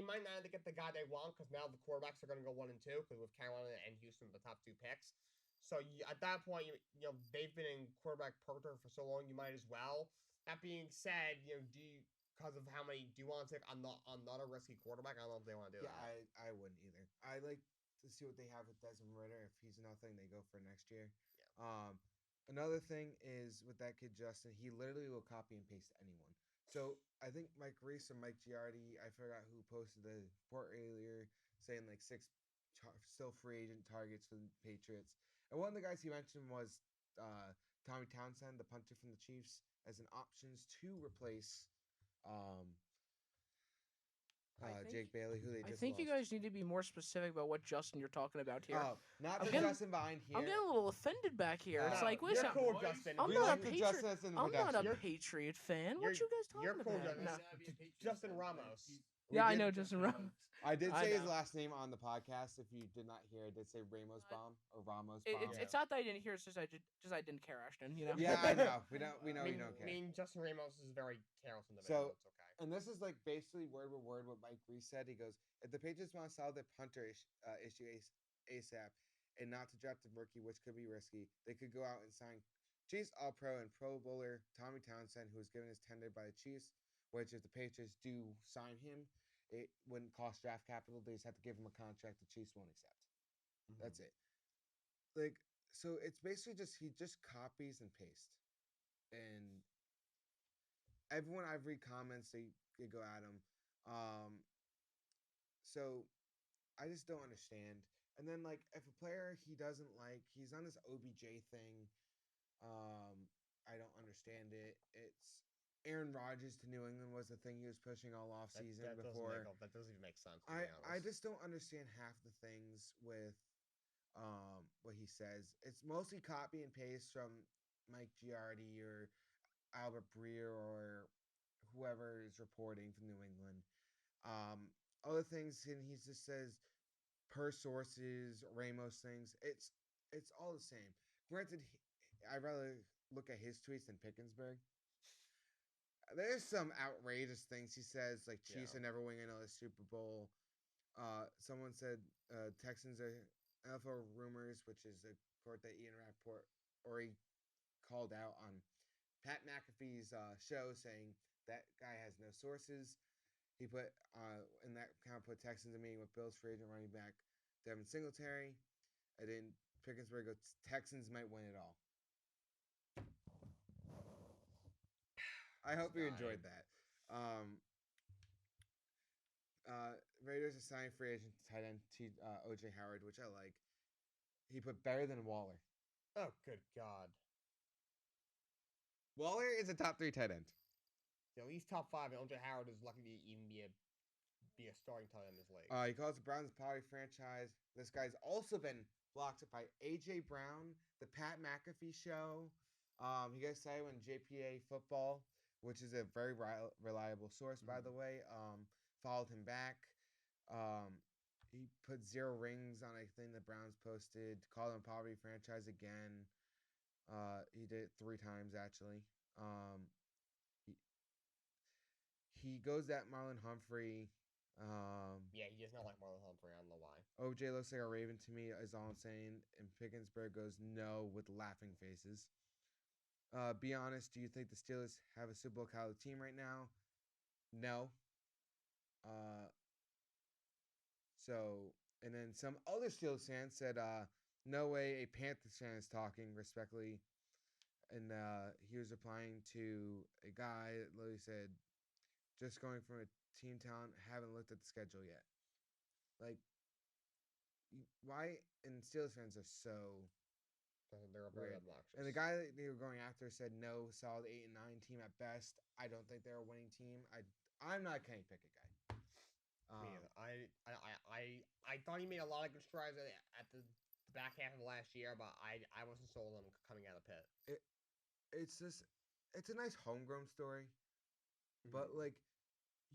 might not have to get the guy they want because now the quarterbacks are going to go 1 and 2 because with Carolina and Houston the top 2 picks. So at that point, you know they've been in quarterback purgatory for so long, you might as well. That being said, because of how many do you want to take another risky quarterback? I don't know if they want to do Yeah, that. I wouldn't either. I like to see what they have with Desmond Ritter. If he's nothing, they go for next year. Yeah. Another thing is with that kid Justin, he literally will copy and paste anyone. So I think Mike Reese or Mike Giardi, I forgot who posted the report earlier, saying like 6 still free agent targets for the Patriots. And one of the guys he mentioned was Tommy Townsend, the punter from the Chiefs, as an options to replace um, Jake Bailey, who they just I think you lost. guys need to be more specific about what Justin you're talking about here. Oh, not I'm the getting- Justin behind here. I'm getting a little offended back here. It's No, like, you're listen, cool, boys. Justin. I'm We not like a the Patriot. Justin that's in the I'm not a production. Patriot fan. What you guys You're talking cool, about? Justin. No. Justin Ramos. We Yeah, I did- know Justin Ramos. I did I say his know. last name on the podcast. If you did not hear, I did say Ramos Bomb or Ramos It, Bomb. it's it's not that I didn't hear. It's just I didn't care, Ashton. You know. Yeah, I know. We know I you mean, don't care. I mean, Justin Ramos is very careless in the So- It's okay. And this is like basically word for word what Mike Reese said. He goes, if the Patriots want to solve their punter issue ASAP and not to draft a rookie, which could be risky, they could go out and sign Chiefs All-Pro and Pro Bowler Tommy Townsend, who was given his tender by the Chiefs, which if the Patriots do sign him, it wouldn't cost draft capital. They just have to give him a contract the Chiefs won't accept. That's it. Like, so it's basically just he just copies and pastes. And everyone I've read comments, they go at him. So I just don't understand. And then like if a player he doesn't like, he's on this OBJ thing. I don't understand it. It's Aaron Rodgers to New England was the thing he was pushing all off season before. That doesn't even make sense. To I be honest. just don't understand half the things with what he says. It's mostly copy and paste from Mike Giardi or Albert Breer or whoever is reporting from New England. Other things, and he just says per sources, Ramos things. It's all the same. Granted, I'd rather look at his tweets than Pickensburg. There's some outrageous things he says, like Chiefs are never winning another Super Bowl. Someone said Texans are NFL rumors, which is a report that Ian Rappaport already called out on Pat McAfee's show, saying that guy has no sources. He put in that account put Texans a meeting with Bills free agent running back Devin Singletary, and then Pickensburg goes Texans might win it all. I hope you enjoyed that. Raiders are signing free agent tight end OJ Howard, which I like. He put better than Waller. Oh, good God. Waller is a top 3 tight end. At least top 5, and OJ Howard is lucky to even be a starting tight end in this league. He calls the Browns a poly franchise. This guy's also been blocked up by AJ Brown, the Pat McAfee show. You guys say when JPA football, which is a very reliable source, by the way, followed him back. He put 0 rings on a thing the Browns posted, called him a poverty franchise again. He did it 3 times, actually. He goes at Marlon Humphrey. Yeah, he does not like Marlon Humphrey. I don't know why. OJ looks like a Raven to me, is all I'm saying. And Pickensburg goes no with laughing faces. Be honest, do you think the Steelers have a Super Bowl caliber team right now? No. Uh, so and then some other Steelers fans said, "No way, a Panthers fan is talking respectfully," and he was replying to a guy that literally said, "Just going from a team talent, haven't looked at the schedule yet." Like, why? And Steelers fans are so They're very weird. obnoxious. And the guy that they were going after said no, solid 8 and 9 team at best. I don't think they're a winning team. I'm not a Kenny Pickett guy. Me either. I thought he made a lot of good strides at the back half of last year, but I wasn't sold on him coming out of Pitt. It's just it's a nice homegrown story, but Mhm. like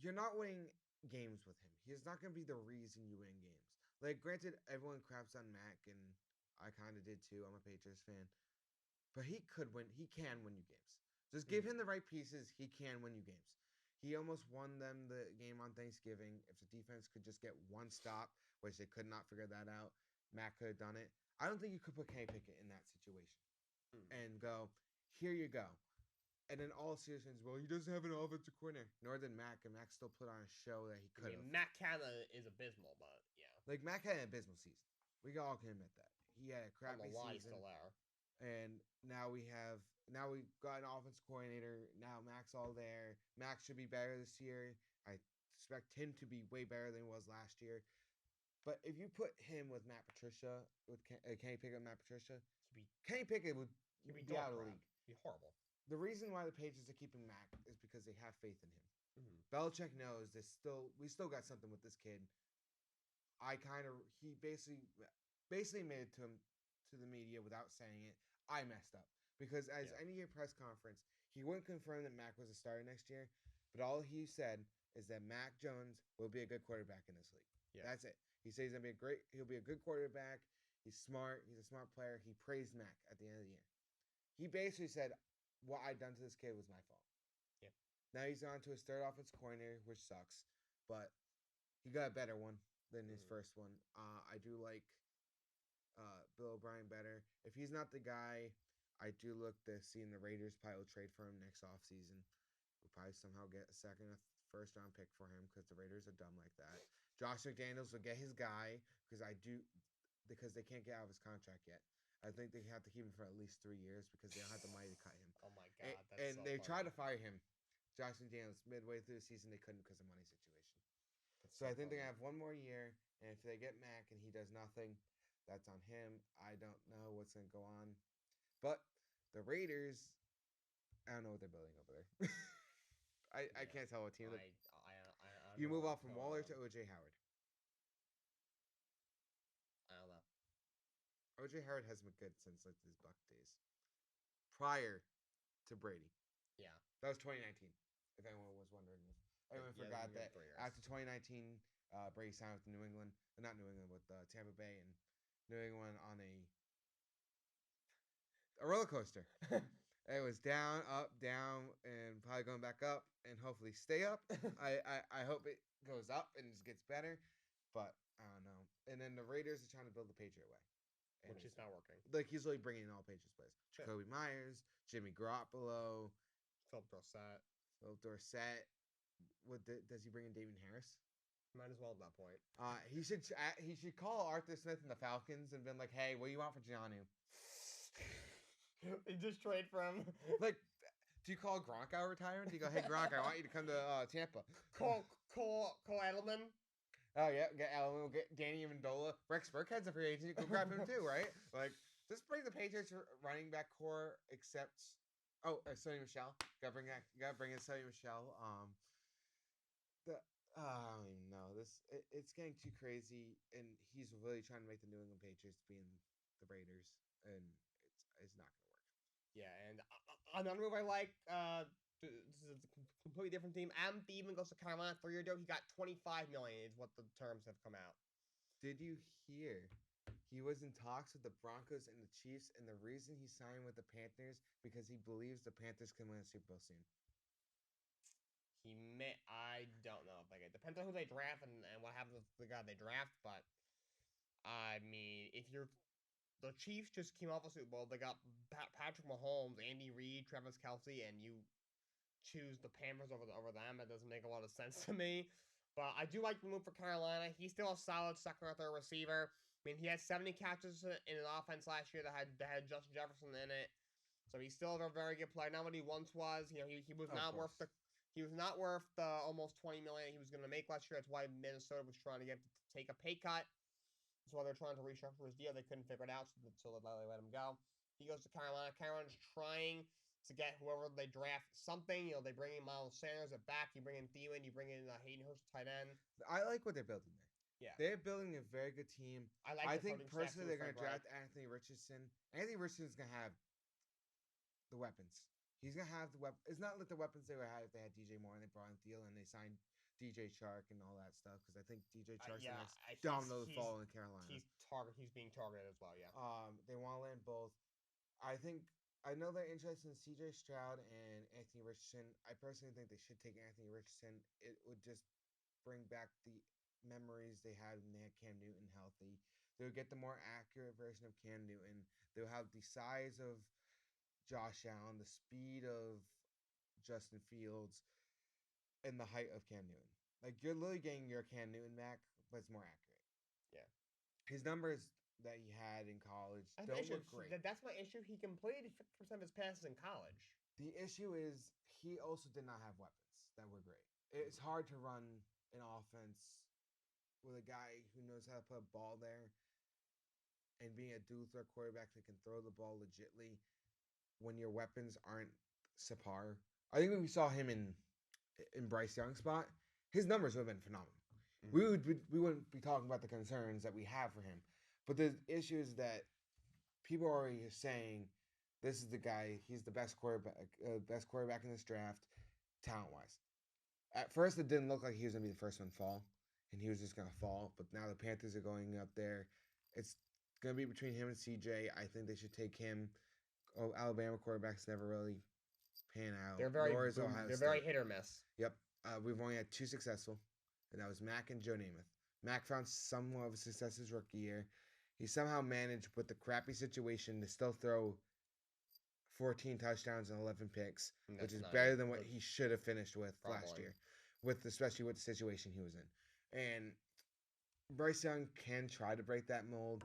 you're not winning games with him. He's not going to be the reason you win games. Like, granted, everyone craps on Mac, and I kind of did too. I'm a Patriots fan, but he could win. He can win you games. Just give him the right pieces. He can win you games. He almost won them the game on Thanksgiving. If the defense could just get one stop, which they could not figure that out, Mac could have done it. I don't think you could put Kenny Pickett in that situation and go, here you go. And then all citizens, well, he doesn't have an offensive coordinator. Nor did Mac, and Mac still put on a show that he I could have. mean, Matt Canada is abysmal, but yeah. Like, Mac had an abysmal season. We all can admit that. He had a I don't crappy know why he's season. still there. And now we've got an offensive coordinator. Now Mac's all there. Mac should be better this year. I expect him to be way better than he was last year. But if you put him with Matt Patricia, with Kenny Pickett and Matt Patricia, Kenny Pickett would He'd be out of the league. He'd be horrible. The reason why the Patriots are keeping Mac is because they have faith in him. Belichick knows we still got something with this kid. He basically made it to him, to the media without saying it. I messed up because as any year press conference, he wouldn't confirm that Mac was a starter next year, but all he said is that Mac Jones will be a good quarterback in this league. Yeah. That's it. He says he'll be a good quarterback. He's smart. He's a smart player. He praised Mac at the end of the year. He basically said, what I done to this kid was my fault. Yeah. Now he's on to his third offensive coordinator, which sucks, but he got a better one than his first one. I do like Bill O'Brien better. If he's not the guy, I do look to seeing the Raiders probably will trade for him next offseason. We'll probably somehow get a second or first round pick for him because the Raiders are dumb like that. Josh McDaniels will get his guy because they can't get out of his contract yet. I think they have to keep him for at least 3 years because they don't have the money to cut him. Oh my god, that's And so they funny. tried to fire him, Josh McDaniels, midway through the season. They couldn't because of money situation. That's So I think funny. they have one more year, and if they get Mac and he does nothing, that's on him. I don't know what's going to go on. But the Raiders, I don't know what they're building over there. I can't tell what team. I don't You know move what's off from going Waller on. to O.J. Howard. I don't know. O.J. Howard hasn't been good since like his Buck days. Prior to Brady. Yeah. That was 2019, if anyone was wondering. Everyone Yeah, forgot they've been that 3 years. after 2019, Brady signed with New England. Not New England, with Tampa Bay, and New England on a roller coaster. It was down, up, down, and probably going back up, and hopefully stay up. I hope it goes up and just gets better, but I don't know. And then the Raiders are trying to build the Patriot way, and Which is not working. like he's really bringing in all Patriots players. Sure. Jacoby Myers, Jimmy Garoppolo, Philip Dorsett. Philip Dorsett. Does he bring in Damien Harris? Might as well at that point. He should call Arthur Smith and the Falcons and been like, "Hey, what do you want for Giannu?" They just trade for him. Like, do you call Gronk out retiring? Do you go, "Hey Gronk, I want you to come to Tampa"? Cole Edelman. Oh yeah, get Allen, we'll get Danny Amendola. Rex Burkhead's a free agent. You can grab him too, right? Like, just bring the Patriots running back core, except Sonny Michel. Gotta bring in Sonny Michel. I don't even know. It's getting too crazy, and he's really trying to make the New England Patriots being the Raiders, and it's not gonna work. Yeah, and another move I like. This is a completely different team. Adam Thielen goes to Carolina 3-year deal. He got $25 million. Is what the terms have come out. Did you hear? He was in talks with the Broncos and the Chiefs, and the reason he signed with the Panthers because he believes the Panthers can win a Super Bowl soon. I don't know if they get. Depends on who they draft and what happens with the guy they draft. But I mean, if you're the Chiefs just came off a Super Bowl, they got Patrick Mahomes, Andy Reid, Travis Kelce, and you choose the Panthers over them. It doesn't make a lot of sense to me. But I do like the move for Carolina. He's still a solid second or third receiver. I mean, he had 70 catches in an offense last year that had Justin Jefferson in it. So he's still a very good player. Not what he once was. You know, he was Of not worth course. he was not worth the almost 20 million he was going to make last year. That's why Minnesota was trying to get to take a pay cut. That's why they're trying to restructure his deal. They couldn't figure it out, so they let him go. He goes to Carolina. Carolina's trying to get whoever they draft something. You know, they bring in Miles Sanders at back. You bring in Thielen. You bring in Hayden Hurst, tight end. I like what they're building there. Yeah. They're building a very good team. I think the coaching staff, personally too, they're with going to Frank draft Anthony Richardson. Anthony Richardson's going to have the weapons. He's going to have the weapons. It's not like the weapons they would have if they had DJ Moore and they brought in Thielen and they signed DJ Chark and all that stuff, because I think DJ Chark's the next domino to fall in Carolina. He's being targeted as well, yeah. They want to land both. I know they're interested in CJ Stroud and Anthony Richardson. I personally think they should take Anthony Richardson. It would just bring back the memories they had when they had Cam Newton healthy. They would get the more accurate version of Cam Newton. They'll have the size of Josh Allen, the speed of Justin Fields, and the height of Cam Newton. Like, you're literally getting your Cam Newton back, but it's more accurate. Yeah. His numbers that he had in college don't look great. That's my issue. He completed 50% of his passes in college. The issue is he also did not have weapons that were great. It's hard to run an offense with a guy who knows how to put a ball there and being a dual threat quarterback that can throw the ball legitly when your weapons aren't subpar. I think when we saw him in Bryce Young's spot, his numbers would have been phenomenal. Mm-hmm. We wouldn't be talking about the concerns that we have for him. But the issue is that people are already saying this is the guy, he's the best quarterback in this draft, talent-wise. At first, it didn't look like he was going to be the first one to fall, and he was just going to fall. But now the Panthers are going up there. It's going to be between him and CJ. I think they should take him. Oh, Alabama quarterbacks never really pan out. They're very hit or miss. Yep. We've only had two successful, and that was Mac and Joe Namath. Mac found somewhat of a success his rookie year. He somehow managed, with the crappy situation, to still throw 14 touchdowns and 11 picks, which is better than what he should have finished with last year, especially with the situation he was in. And Bryce Young can try to break that mold.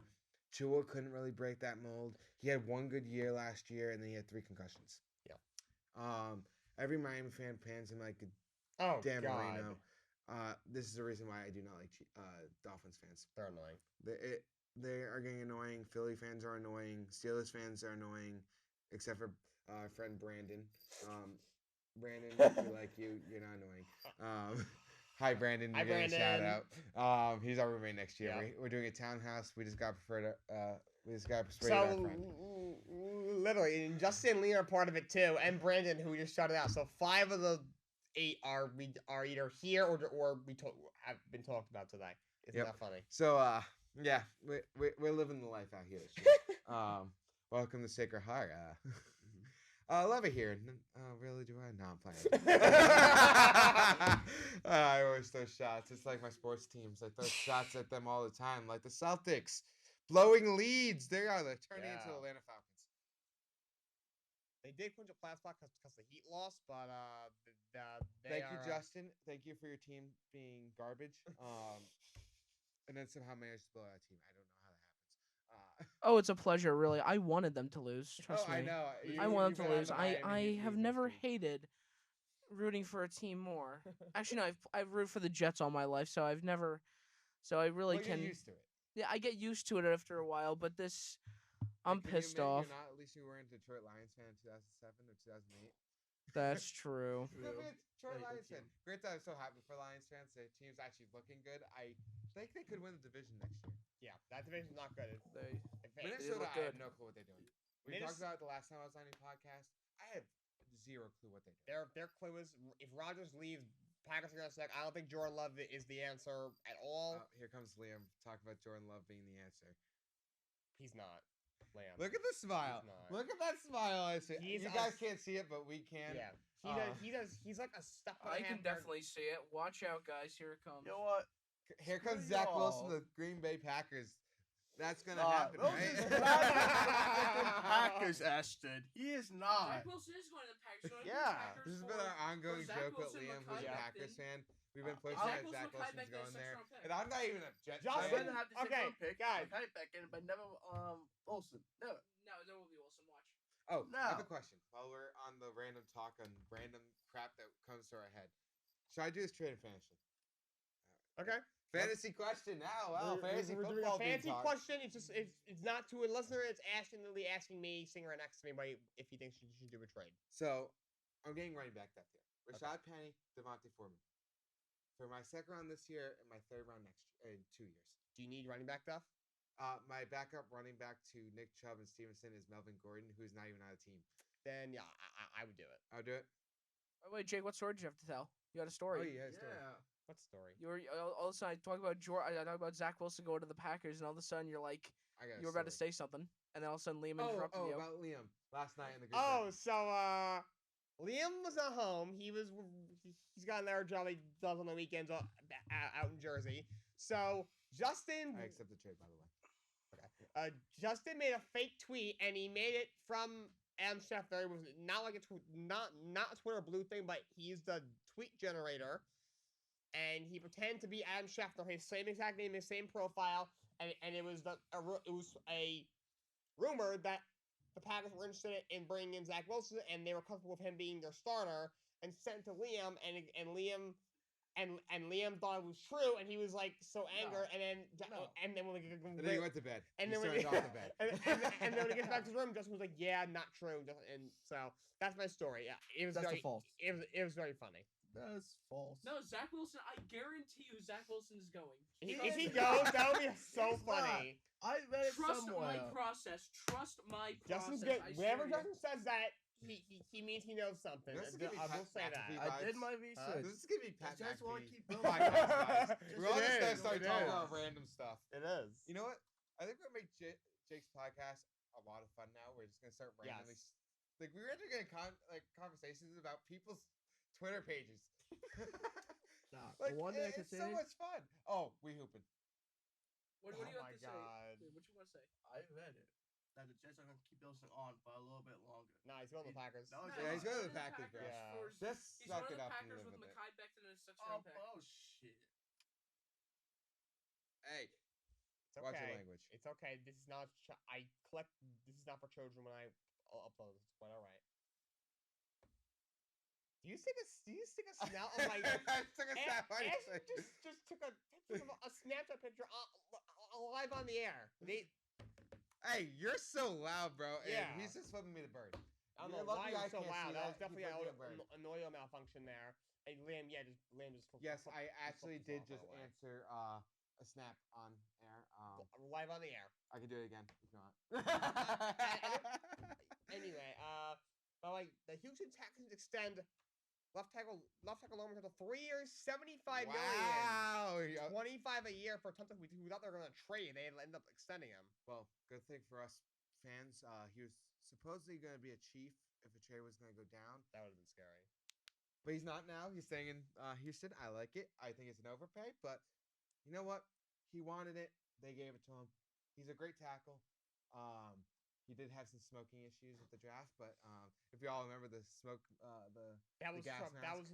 Tua couldn't really break that mold. He had one good year last year, and then he had 3 concussions. Yeah. Every Miami fan pans him like Dan Marino. This is the reason why I do not like Dolphins fans. They're annoying. They are getting annoying. Philly fans are annoying. Steelers fans are annoying, except for our friend Brandon. Brandon, we like you. You're not annoying. Hi, Brandon. Hi, Brandon. Shout out. He's our roommate next year. Yeah. We're doing a townhouse. We just got persuaded So, our friend. Literally, and Justin and Lee are part of it too, and Brandon, who we just shouted out. So 5 of the 8 are either here or have been talked about today. Isn't that funny? So yeah, we're living the life out here this year. Welcome to Sacred Heart. I love it here. Really, do I? No, I'm playing. I always throw shots. It's like my sports teams. I throw shots at them all the time, like the Celtics. Blowing leads. They are. They're turning into the Atlanta Falcons. They did clinch a playoff spot because the Heat lost, but Thank you, Justin. Thank you for your team being garbage. And then somehow managed to blow out a team. I don't know how that happens. Oh, it's a pleasure, really. I wanted them to lose. Trust me. I know. I want them to lose. I have never hated rooting for a team more. Actually, no, I've rooted for the Jets all my life, so I've never. So I really can. Get used to it. Yeah, I get used to it after a while, but this, I'm pissed off. At least you weren't a Detroit Lions fan in 2007 or 2008. That's true. Detroit Lions fan. Great that I'm so happy for Lions fans. Their team's actually looking good. I think they could win the division next year. Yeah, that division's not good. Minnesota, I have no clue what they're doing. We talked about it the last time I was on your podcast. I have zero clue what they're doing. Their clue is if Rodgers leaves, Packers are going to suck. I don't think Jordan Love is the answer at all. Here comes Liam talking about Jordan Love being the answer. He's not. Liam. Look at the smile. Look at that smile. I see. You guys can't see it, but we can. Yeah. He does. He's like a step. I can definitely see it. Watch out, guys. Here it comes. You know what? Here comes Zach Wilson, the Green Bay Packers. That's gonna happen, those right? is not Packers, Ashton. He is not. Zach Wilson is going to the Packers. Yeah, this has been our ongoing joke with Liam, who's a Packers fan. We've been pushing Zach that Wilson, Zach Mekhi Wilson's Becton, going sixth there, round pick. and I'm not even a Jets Justin- I'd fan. rather have the Okay, second pick. guys. Mekhi Becton, but never Olsen. Never. No, there will be Wilson. Watch. Oh, I have a No. question. While we're on the random talk on random crap that comes to our head, should I do this trade or fantasy? Okay. Fantasy question now. Wow, fantasy we're doing a football being fancy talked. question. It's not to a listener. It's Ashton literally asking me, sitting right next to me, if he thinks you should do a trade. So I'm getting running back depth here. Rashad Penny, Devontae Foreman. For my second round this year and my third round next in 2 years. Do you need running back stuff? My backup running back to Nick Chubb and Stevenson is Melvin Gordon, who's not even on a team. Then yeah, I would do it. I'll do it. Oh, wait, Jake, what story did you have to tell? You had a Oh, story. yeah, story. What story? You were all of a sudden I talk about I talk about Zach Wilson going to the Packers, and all of a sudden you're like I got. you were about to say something, and then all of a sudden Liam Oh, interrupted you. about Liam last night in the group. Oh, so Liam was at home. He's got another job he does on the weekends out in Jersey. So Justin, I accept the trade, by the way. Justin made a fake tweet, and he made it from Adam Schefter. It was not like not a Twitter blue thing, but he used the tweet generator, and he pretended to be Adam Schefter, his same exact name, his same profile, and it was a rumor that the Packers were interested in bringing in Zach Wilson, and they were comfortable with him being their starter, and sent to Liam, and Liam thought it was true, and he was like so angry, and then when And then he went to bed. and He then when started off the bed. and then when he gets back to his room, Justin was like, "Yeah, not true," and so that's my story. Yeah, it was That's very false. it was very funny. That's false. No, Zach Wilson. I guarantee you, Zach Wilson is going. If he goes, that would be so He's not. funny. I read it Trust somewhere. my process. Trust my process. Justin's good. I Whenever swear to you. Justin says that, he means he knows something. This is gonna be I will Pat say that. McAfee I did vibes. my research. This is gonna be Pat Just want to McAfee keep going. podcast vibes. Just We're all it just gonna is, start it talking is. about random stuff. It is. You know what? I think we're gonna make Jake's podcast a lot of fun now. We're just gonna start randomly. Yes. Like we're gonna get conversations about people's Twitter pages. Nah, Like the one thing I can it's say, so much fun. Oh, we hooping. What Oh do you my have to God. say? What you want to say? I read it that the Jets are gonna keep Wilson on for a little bit longer. No, he's going to the Packers. No, Yeah, he's going to going the Packers, bro. Yeah. Just He's suck going to it the up and Packers live with with it. Mekhi Becton and a sixth Oh, round pick. bullshit. Hey, It's watch your okay. language. It's okay. This is not. This is not for children when I upload this. It's quite all right. Do you stick a snout on my? I took a snap. I Ashton didn't say- just took a picture of a Snapchat picture live on the air. Hey, you're so loud, bro. And Yeah. he's just flipping me the bird. I don't You're know why lucky you're I so can't loud. see That was He definitely flipped me a bird. an audio malfunction there. And Liam, Liam just. Yes, flipped- I just actually flipped did his just phone away. answer a snap on air. Live on the air. I can do it again if you want. Anyway, but like the Houston Texans extend left tackle Loman to 3 years, $75 million. Wow. Yeah. 25 a year for something we thought they were going to trade. They end up extending him. Well, good thing for us fans. He was supposedly going to be a chief if a trade was going to go down, That would have been scary. but he's not now. He's staying in Houston. I like it. I think it's an overpay, but you know what? He wanted it. They gave it to him. He's a great tackle. He did have some smoking issues with the draft, but if you all remember the smoke, That was gas that mask. was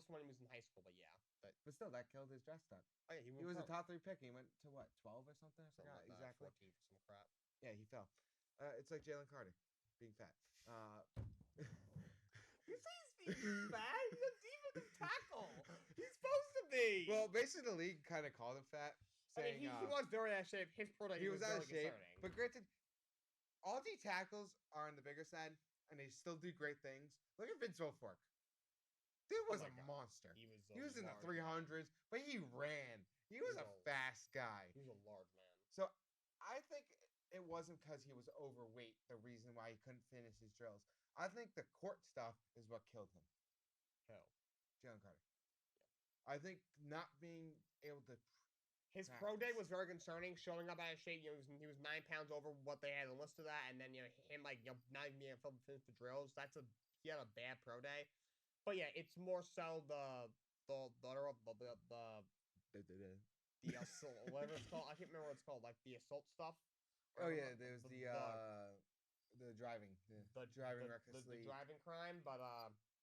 when he was in high school, but yeah. But but still, that killed his draft stock. oh yeah, He was a pro. top 3 pick. And he went to what, 12 or something? I Something forgot like that, exactly. 14 for some crap. Yeah, he fell. It's like Jalen Carter being fat. You say he's being fat? He's a defensive tackle. He's supposed to be. Well, basically, the league kind of called him fat, I saying mean, he was very out of shape. His pro day he was out very of shape. concerning. But granted, all D tackles are on the bigger side, and they still do great things. Look at Vince Wilfork. Dude Oh was my a God. monster. He was in the large man. 300s, but he ran. He was a fast guy. He was a large man. So I think it wasn't because he was overweight the reason why he couldn't finish his drills. I think the court stuff is what killed him. Hell. Jalen Carter. I think not being able to. His pro day was very concerning, showing up out of shape. You know, he was 9 pounds over what they had listed at, and then him not even being able to finish the drills. He had a bad pro day. But yeah, it's more so the assault, whatever it's called. I can't remember what it's called, like the assault stuff. Oh yeah, there's the driving, the driving recklessly. the driving crime. But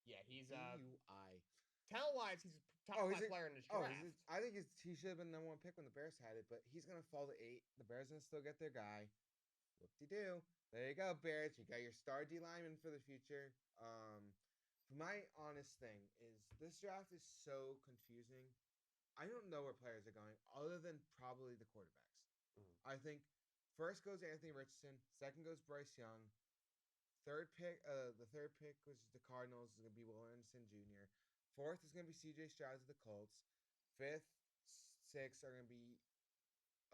yeah, he's DUI. talent-wise, he's a top Oh, 5 player in this Oh, draft. I think he should have been the number 1 pick when the Bears had it, but he's gonna fall to 8. The Bears gonna still get their guy. Whoop-de-doo. There you go, Bears. You got your star D lineman for the future. For my honest thing is this draft is so confusing. I don't know where players are going other than probably the quarterbacks. I think first goes Anthony Richardson, second goes Bryce Young, the third pick, which is the Cardinals, is going to be Will Anderson Jr. Fourth is going to be C.J. Stroud of the Colts. Fifth, sixth are going to be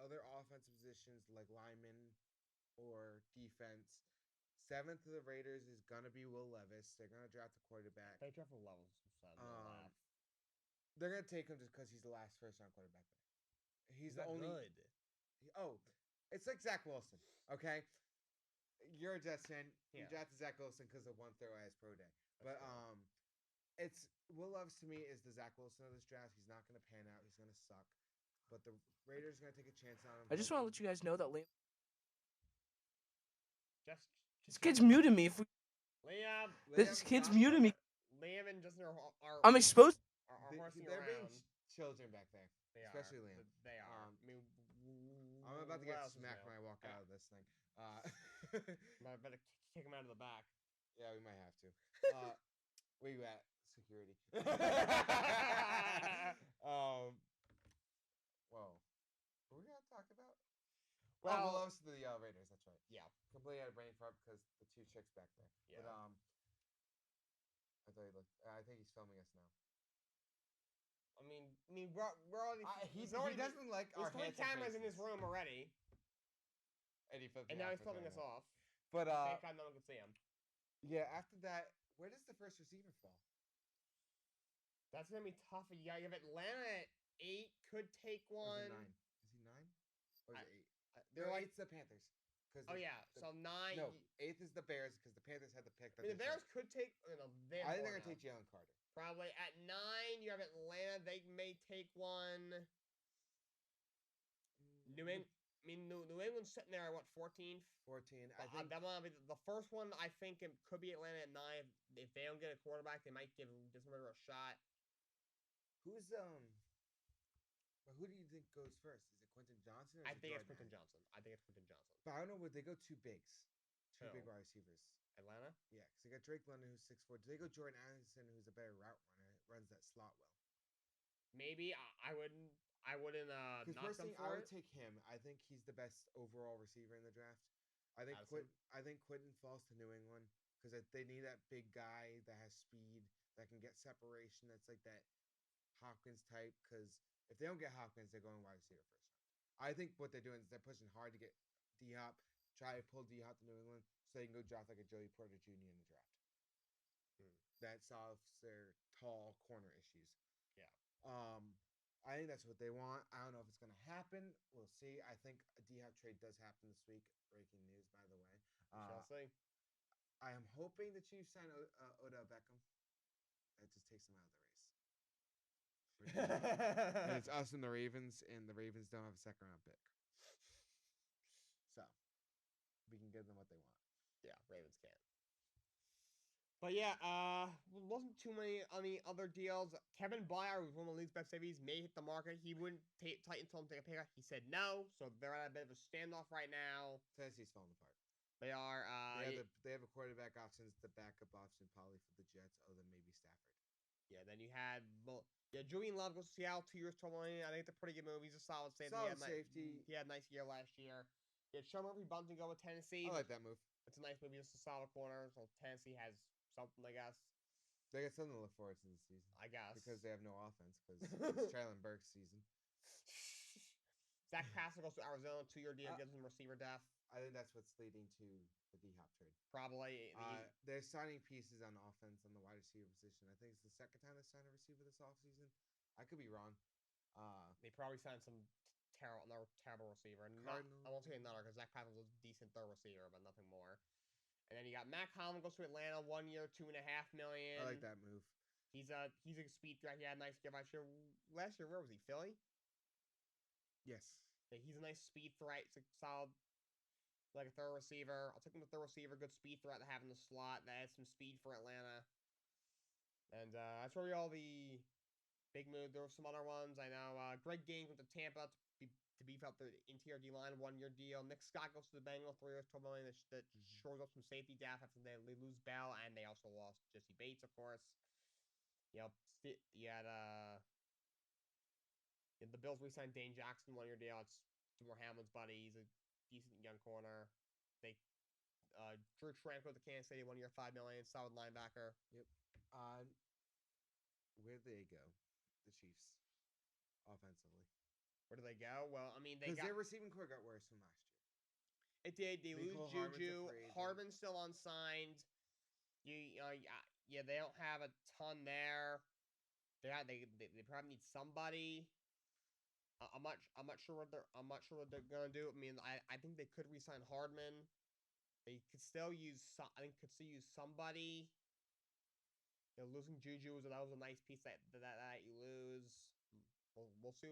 other offensive positions like linemen or defense. Seventh of the Raiders is going to be Will Levis. They're going to draft a quarterback. They draft levels. They're going to take him just because he's the last first-round quarterback there. He's the not only. good. Oh, it's like Zach Wilson, okay? You're a Jets fan. You Yeah. drafted Zach Wilson because of one throw at his pro day. That's But true. it's Will Levis to me is the Zach Wilson of this draft. He's not going to pan out. He's going to suck. But the Raiders are going to take a chance on him. I just want to let you guys know that Liam. Just This kid's muted me. Liam. This kid's stop. muted me. Liam and Justin are I'm exposed. horsing They're being around. children back there. They especially are. Liam. They are. Um, I mean, I'm about to what get else is smacked new? when I walk Yeah. out of this thing. I better kick him out of the back. Yeah, we might have to. Where you at? Security. Whoa. What were we gonna talk about? Well, Will Levis to the Raiders. That's right. yeah. Completely out of brain fart because the 2 chicks back there. Yeah. But I thought he looked. I think he's filming us now. I mean, we're already. He there's already doesn't like our There's 3 handsome cameras in this faces. room already, And he flipped and me now off he's for filming doing us that. off. But Thank God no one can see him. yeah. After that, where does the first receiver fall? That's gonna be tough. Yeah, you have Atlanta at 8. Could take Or is one. it 9? Is he 9? Or is it 8? They're like, 8's the Panthers. oh yeah. So 9. No, 8th is the Bears because the Panthers had the pick. I mean, the Bears could take. They have I think more they're gonna now. take Jalen Carter. Probably at 9. You have Atlanta. They may take one. New England's sitting there at what, 14th? 14. I think. That one, the first one, I think it could be Atlanta at 9. If they don't get a quarterback, they might give Dismember a shot. Who's But who do you think goes first? Is it Quentin Johnson? Or I is it think it's Jordan Quentin Addison? Johnson. I think it's Quentin Johnson. But I don't know. Would they go 2 bigs? Two big Who? wide receivers. Atlanta? Yeah, because they got Drake London, who's 6'4". Do they go Jordan Addison, who's a better route runner, runs that slot well? Maybe. I wouldn't. Because Knock them personally, for I would it. take him. I think he's the best overall receiver in the draft. I think Addison? I think Quentin falls to New England because they need that big guy that has speed that can get separation. That's like that Hopkins type. Because if they don't get Hopkins, they're going wide receiver first round. I think what they're doing is they're pushing hard to get D-Hop, try to pull D-Hop to New England so they can go draft like a Joey Porter Jr. in the draft. That solves their tall corner issues. Yeah. I think that's what they want. I don't know if it's going to happen. We'll see. I think a D-Hop trade does happen this week. Breaking news, by the way. We shall see. I am hoping the Chiefs sign Odell Beckham. That just takes him out of the race. And it's us and the Ravens, and the Ravens don't have a second-round pick. So, we can give them what they want. Yeah, Ravens can't. But yeah, wasn't too many any other deals. Kevin Byard, who's one of the league's best safeties, may hit the market. He wouldn't. Titans told him to take a pay cut. He said no, so they're at a bit of a standoff right now. Tennessee's falling apart. They are. They have a quarterback option, the backup option probably for the Jets, other than maybe Stafford. Yeah, then you had Julian Love goes to Seattle 2 years, $12 million. I think it's a pretty good move. He's a solid safety. Solid safety. He had a nice year last year. He had Sean Murphy bumped and go with Tennessee. I like that move. It's a nice move. He's just a solid corner. So Tennessee has something, I guess. They got something to look forward to this season. I guess. Because they have no offense, because it's Traylon Burke's season. Zach Pascal goes to Arizona, 2-year deal, gives him receiver depth. I think that's what's leading to the D-Hop trade. Probably. They're signing pieces on offense on the wide receiver position. I think it's the second time they signed a receiver this offseason. I could be wrong. They probably signed some terrible receiver. I won't say another because Zach Pascal's a decent third receiver, but nothing more. And then you got Matt Collins goes to Atlanta, 1 year, $2.5 million. I like that move. He's a speed threat. He had a nice year last year. Last year, where was he? Philly? Yes. Yeah, he's a nice speed threat. It's a solid, like a third receiver. I'll take him to third receiver. Good speed threat to have in the slot. That adds some speed for Atlanta. And that's really all the big move. There were some other ones. I know Greg Gaines went to Tampa to beef up the interior D line, 1 year deal. Nick Scott goes to the Bengals, 3 years, $12 million. That shores up some safety depth after they lose Bell, and they also lost Jesse Bates, of course. You know, you had the Bills re-signed Dane Jackson, 1 year deal. It's Damar Hamlin's buddy. He's a decent young corner. They Drew Tranquil with the Kansas City, 1 year, $5 million, solid linebacker. Yep. Where did they go? The Chiefs, offensively, Where do they go? Well, I mean, they because got their receiving core got worse from last year. it did. They lose Nicole Hardman's a Juju. free agent. Hardman's still unsigned. Yeah, they don't have a ton there. They probably need somebody. I'm not sure what they're gonna do. I mean, I think they could re-sign Hardman. They could still use I think could still use somebody. You know, losing Juju was a nice piece that you lose. We'll see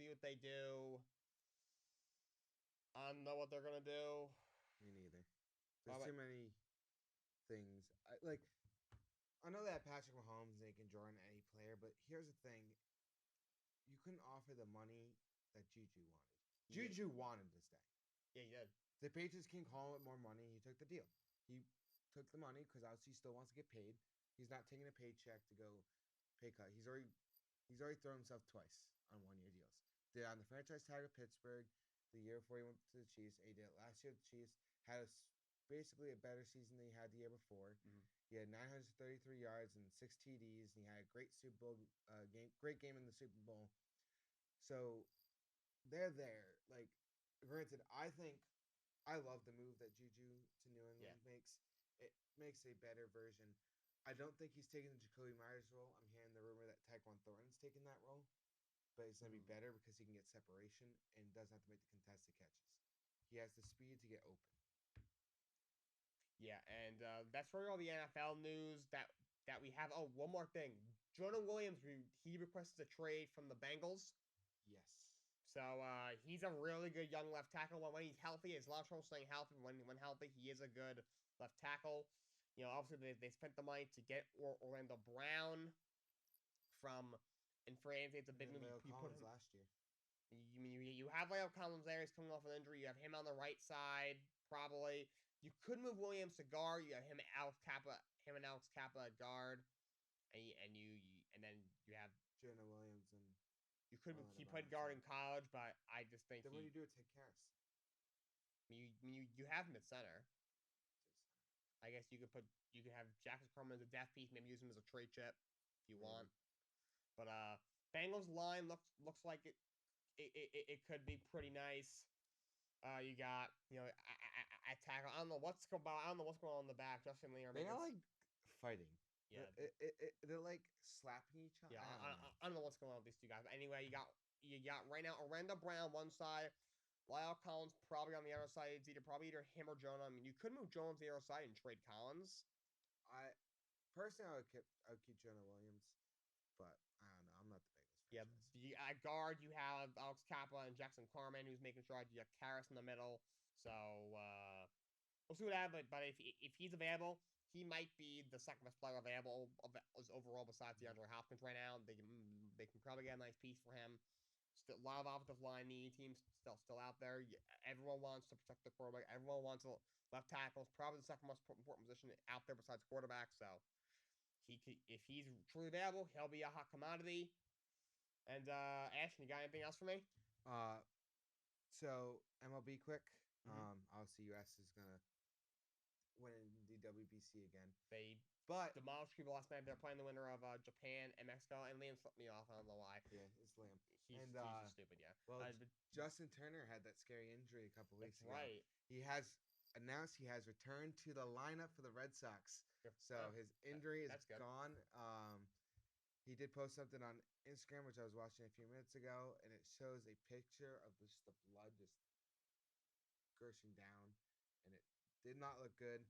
what they do. I don't know what they're gonna do. Me neither. There's too many things. I know that Patrick Mahomes they can draw on any player, but here's the thing: you couldn't offer the money that Juju wanted. Juju wanted to stay. Yeah, he did. The Patriots can call it more money. He took the deal. He took the money because obviously he still wants to get paid. He's not taking a paycheck to go pay cut. He's already thrown himself twice on 1 year deals. Did it on the franchise tag of Pittsburgh the year before he went to the Chiefs. And he did it last year. The Chiefs had basically a better season than he had the year before. Mm-hmm. He had 933 yards and 6 TDs, and he had a great Super Bowl great game in the Super Bowl. So they're there. Like, granted, I think I love the move that Juju to New England makes. It makes a better version. I don't think he's taking the Jacoby Myers role. I'm hearing the rumor that Tyquan Thornton's taking that role, but it's going to be better because he can get separation and doesn't have to make the contested catches. He has the speed to get open. Yeah, and that's really all the NFL news that we have. Oh, one more thing. Jonah Williams, he requested a trade from the Bengals. Yes. So he's a really good young left tackle. When he's healthy, he's a lot of trouble staying healthy. When healthy, he is a good left tackle. You know, obviously they spent the money to get Orlando Brown from in free agency. It's a big move. You put him last year. You have Leo Collins there. He's coming off an injury. You have him on the right side, probably. You could move Williams to guard. You have him and Alex Kappa at guard, and then you have Jonah Williams and you could he played guard in college, but I just think then what do you do with Ted Karras? You have him at center. I guess you could have Jackson Carman as a depth piece, maybe use him as a trade chip if you want. But Bengals line looks like it could be pretty nice. You got at tackle. I don't know what's going on in the back. Justin Lee. They're not like fighting. Yeah, they're like slapping each other. Yeah, I don't know what's going on with these two guys. But anyway, you got right now Orlando Brown one side, Lyle Collins probably on the other side. It's probably either him or Jonah. I mean, you could move Jonah to the other side and trade Collins. I would keep Jonah Williams, but I don't know. I'm not the biggest. Yeah, at guard you have Alex Kappa and Jackson Carman, who's making sure you have Karras in the middle. So we'll see what happens. But if he's available, he might be the second best player available overall besides DeAndre Hopkins right now. They can probably get a nice piece for him. Still, a lot of offensive line need teams still out there. Everyone wants to protect the quarterback. Everyone wants a left tackle. It's probably the second most important position out there besides quarterback. So if he's truly available, he'll be a hot commodity. And Ashton, you got anything else for me? So MLB quick. Obviously US is gonna win the WBC again. They But demolished people last night. They're playing the winner of Japan and Mexico. And Liam slipped me off. I don't know why. Yeah, it's Liam. He's just stupid. Yeah. Well, Justin Turner had that scary injury a couple weeks ago. Right. He has announced he has returned to the lineup for the Red Sox. So his injury is gone. He did post something on Instagram, which I was watching a few minutes ago, and it shows a picture of just the blood just gushing down, and it did not look good.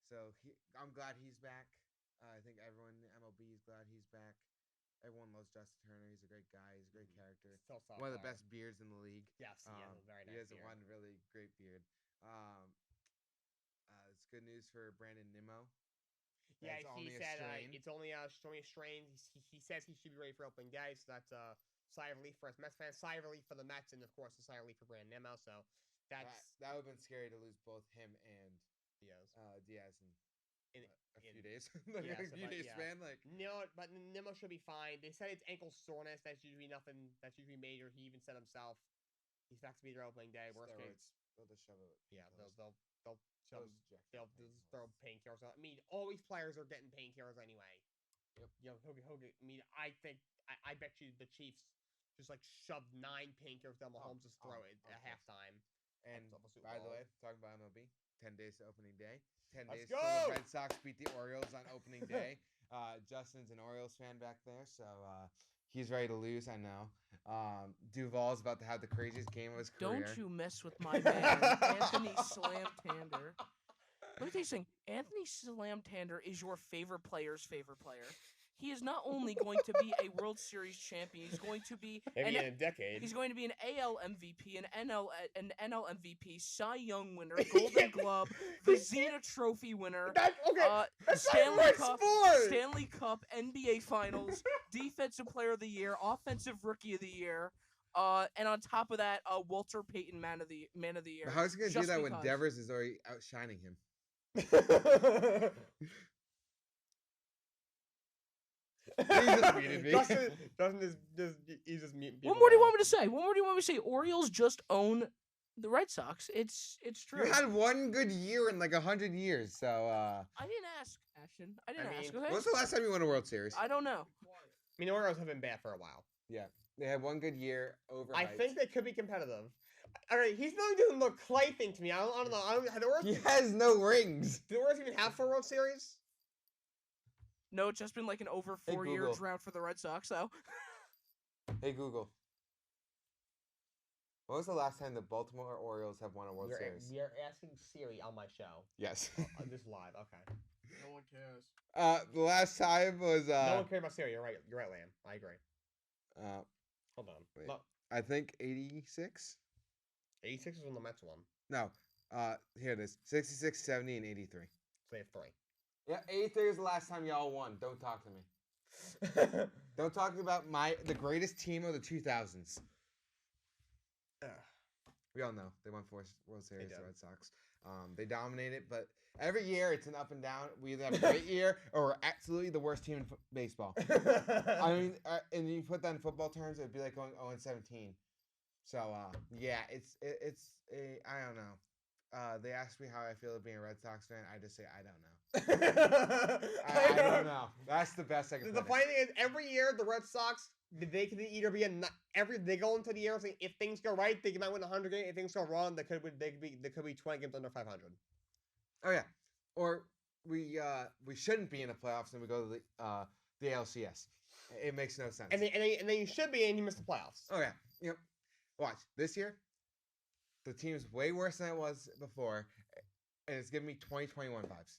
So I'm glad he's back. I think everyone in MLB is glad he's back. Everyone loves Justin Turner. He's a great guy. He's a great character. One of the best beards in the league. Yes, he has a very nice He has beard. one really great beard. It's good news for Brandon Nimmo. Yeah, That's he only a said strain. it's only a strain. He says he should be ready for opening day, so that's a sigh of relief for us Mets fans, sigh of relief for the Mets, and of course a sigh of relief for Brandon Nimmo. So That would have been scary to lose both him and Diaz. Diaz in In- a few in- days. yeah, a so, few but days yeah. span. Like But Nimmo should be fine. They said it's ankle soreness. That's usually nothing. That's usually major. He even said himself. He's back to be their opening day. Worst case. steroids. They'll just shove it. Yeah, they'll they'll shove, just inject they'll pain just pills. throw painkillers. I mean, all these players are getting painkillers anyway. Yep. You know, he'll get. I mean, I think I bet you the Chiefs just like shoved 9 painkillers down Mahomes' throat at course. halftime. And Up to Super by the Bowl. way, talking about MLB, 10 days to opening day. 10 Let's days till go! the Red Sox beat the Orioles on opening day. Justin's an Orioles fan back there, so he's ready to lose. I know. Duval's about to have the craziest game of his career. Don't you mess with my man, Anthony Slamtander. Let me tell you something. Anthony Slamtander is your favorite player's favorite player. He is not only going to be a World Series champion, he's going to be Maybe in a decade. he's going to be an AL MVP, an NL MVP, Cy Young winner, Golden Glove, Vezina Trophy winner, That's That's Stanley not Cup, sport. Stanley Cup, NBA Finals, Defensive Player of the Year, Offensive Rookie of the Year, and on top of that, Walter Payton Man of the Year. But how's he gonna do just that when because. Devers is already outshining him? muted me. Justin is just he's just muting people. What more do you now. want me to say? What more do you want me to say? Orioles just own the Red Sox. It's true. You had one good year in like 100 years, so I didn't ask, Ashton. I didn't ask. mean, Okay. when's the last time you won a World Series? I don't know. I mean, the Orioles have been bad for a while. They had one good year over. I think they could be competitive. All right, he's not doing the Clay thing to me. I don't know. The Orioles, he has no rings. do the Orioles even have 4 World Series? No, it's just been like an over Hey, 4-year Google. drought for the Red Sox, though. Hey Google. When was the last time the Baltimore Orioles have won a World Series? You're asking Siri on my show. Yes. On this live, okay. No one cares. The last time was no one cares about Siri. You're right. You're right, Liam. I agree. Hold on. Wait. Look, I think 86. 86 is when the Mets won. No. Here it is. 66, 70, and 83. So they have 3. Yeah, 83 is the last time y'all won. Don't talk to me. Don't talk about the greatest team of the 2000s. We all know they won 4 World Series. The did. Red Sox. They dominated, but every year it's an up and down. We either have a great year or we're absolutely the worst team in baseball. I mean, and you put that in football terms, it'd be like going 0-17. So yeah, it's I don't know. They asked me how I feel being a Red Sox fan. I just say I don't know. I don't know. That's the best I can. The put funny thing is, every year the Red Sox, they can either be they go into the year saying if things go right, they might win 100 games. If things go wrong, they could be 20 games under 500. Oh yeah, or we shouldn't be in the playoffs and we go to the ALCS. It makes no sense. And then you should be, and you miss the playoffs. Oh yeah, yep. Watch this year. The team's way worse than it was before, and it's giving me 2021 vibes.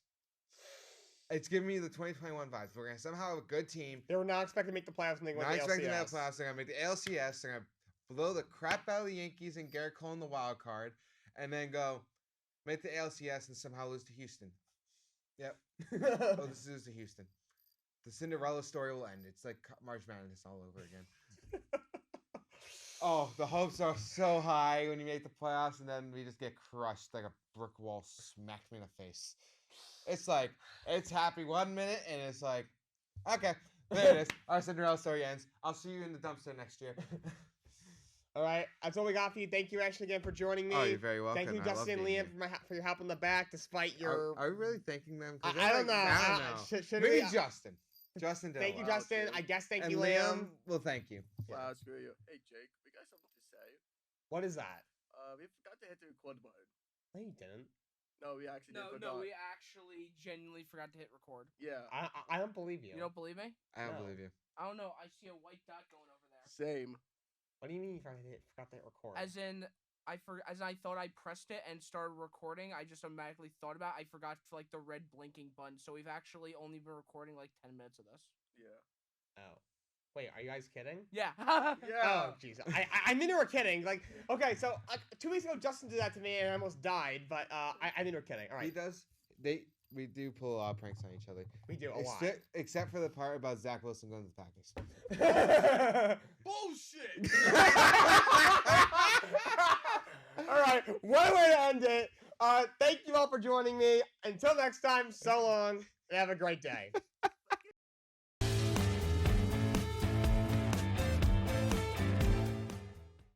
It's giving me the 2021 vibes. We're gonna somehow have a good team. They were not expecting to make the playoffs, and they went Not to expecting to LCS. make the playoffs. They're gonna make the ALCS. They're gonna blow the crap out of the Yankees and Garrett Cole in the wild card, and then go make the ALCS and somehow lose to Houston. Yep. Oh, this is to Houston. The Cinderella story will end. It's like March Madness all over again. Oh, the hopes are so high when you make the playoffs, and then we just get crushed like a brick wall smacked me in the face. It's like, it's happy 1 minute, and it's like, okay, there it is. Our Cinderella story ends. I'll see you in the dumpster next year. All right, that's all we got for you. Thank you, Ashton, again for joining me. Oh, you're very welcome. Thank you, I love Justin and being Liam, here. for your help in the back, despite your. Are we really thanking them? 'Cause I they're don't know. I don't know. Should Maybe we, Justin. Justin did a Thank you, lot. Justin. too. I guess thank And you, Liam. Well, thank you. Wow, screw you. Hey, Jake, we got something to say. What is that? We forgot to hit the record button. No, you didn't. No, we actually No, did. no, forgot. we actually genuinely forgot to hit record. Yeah, I don't believe you. You don't believe me? I don't No. believe you. I don't know. I see a white dot going over there. same. What do you mean you forgot to hit record? As in, as I thought I pressed it and started recording, I just automatically thought about it. I forgot like the red blinking button. So we've actually only been recording like 10 minutes of this. Yeah. Oh. Wait, are you guys kidding? Yeah. Oh, jeez. I knew they were kidding. Like, okay, so 2 weeks ago, Justin did that to me and I almost died, but I knew they were kidding. All He right. does. We do pull a lot of pranks on each other. We do a lot. Except for the part about Zach Wilson going to the Packers. Bullshit. All right, one way to end it. Thank you all for joining me. Until next time, so long, and have a great day.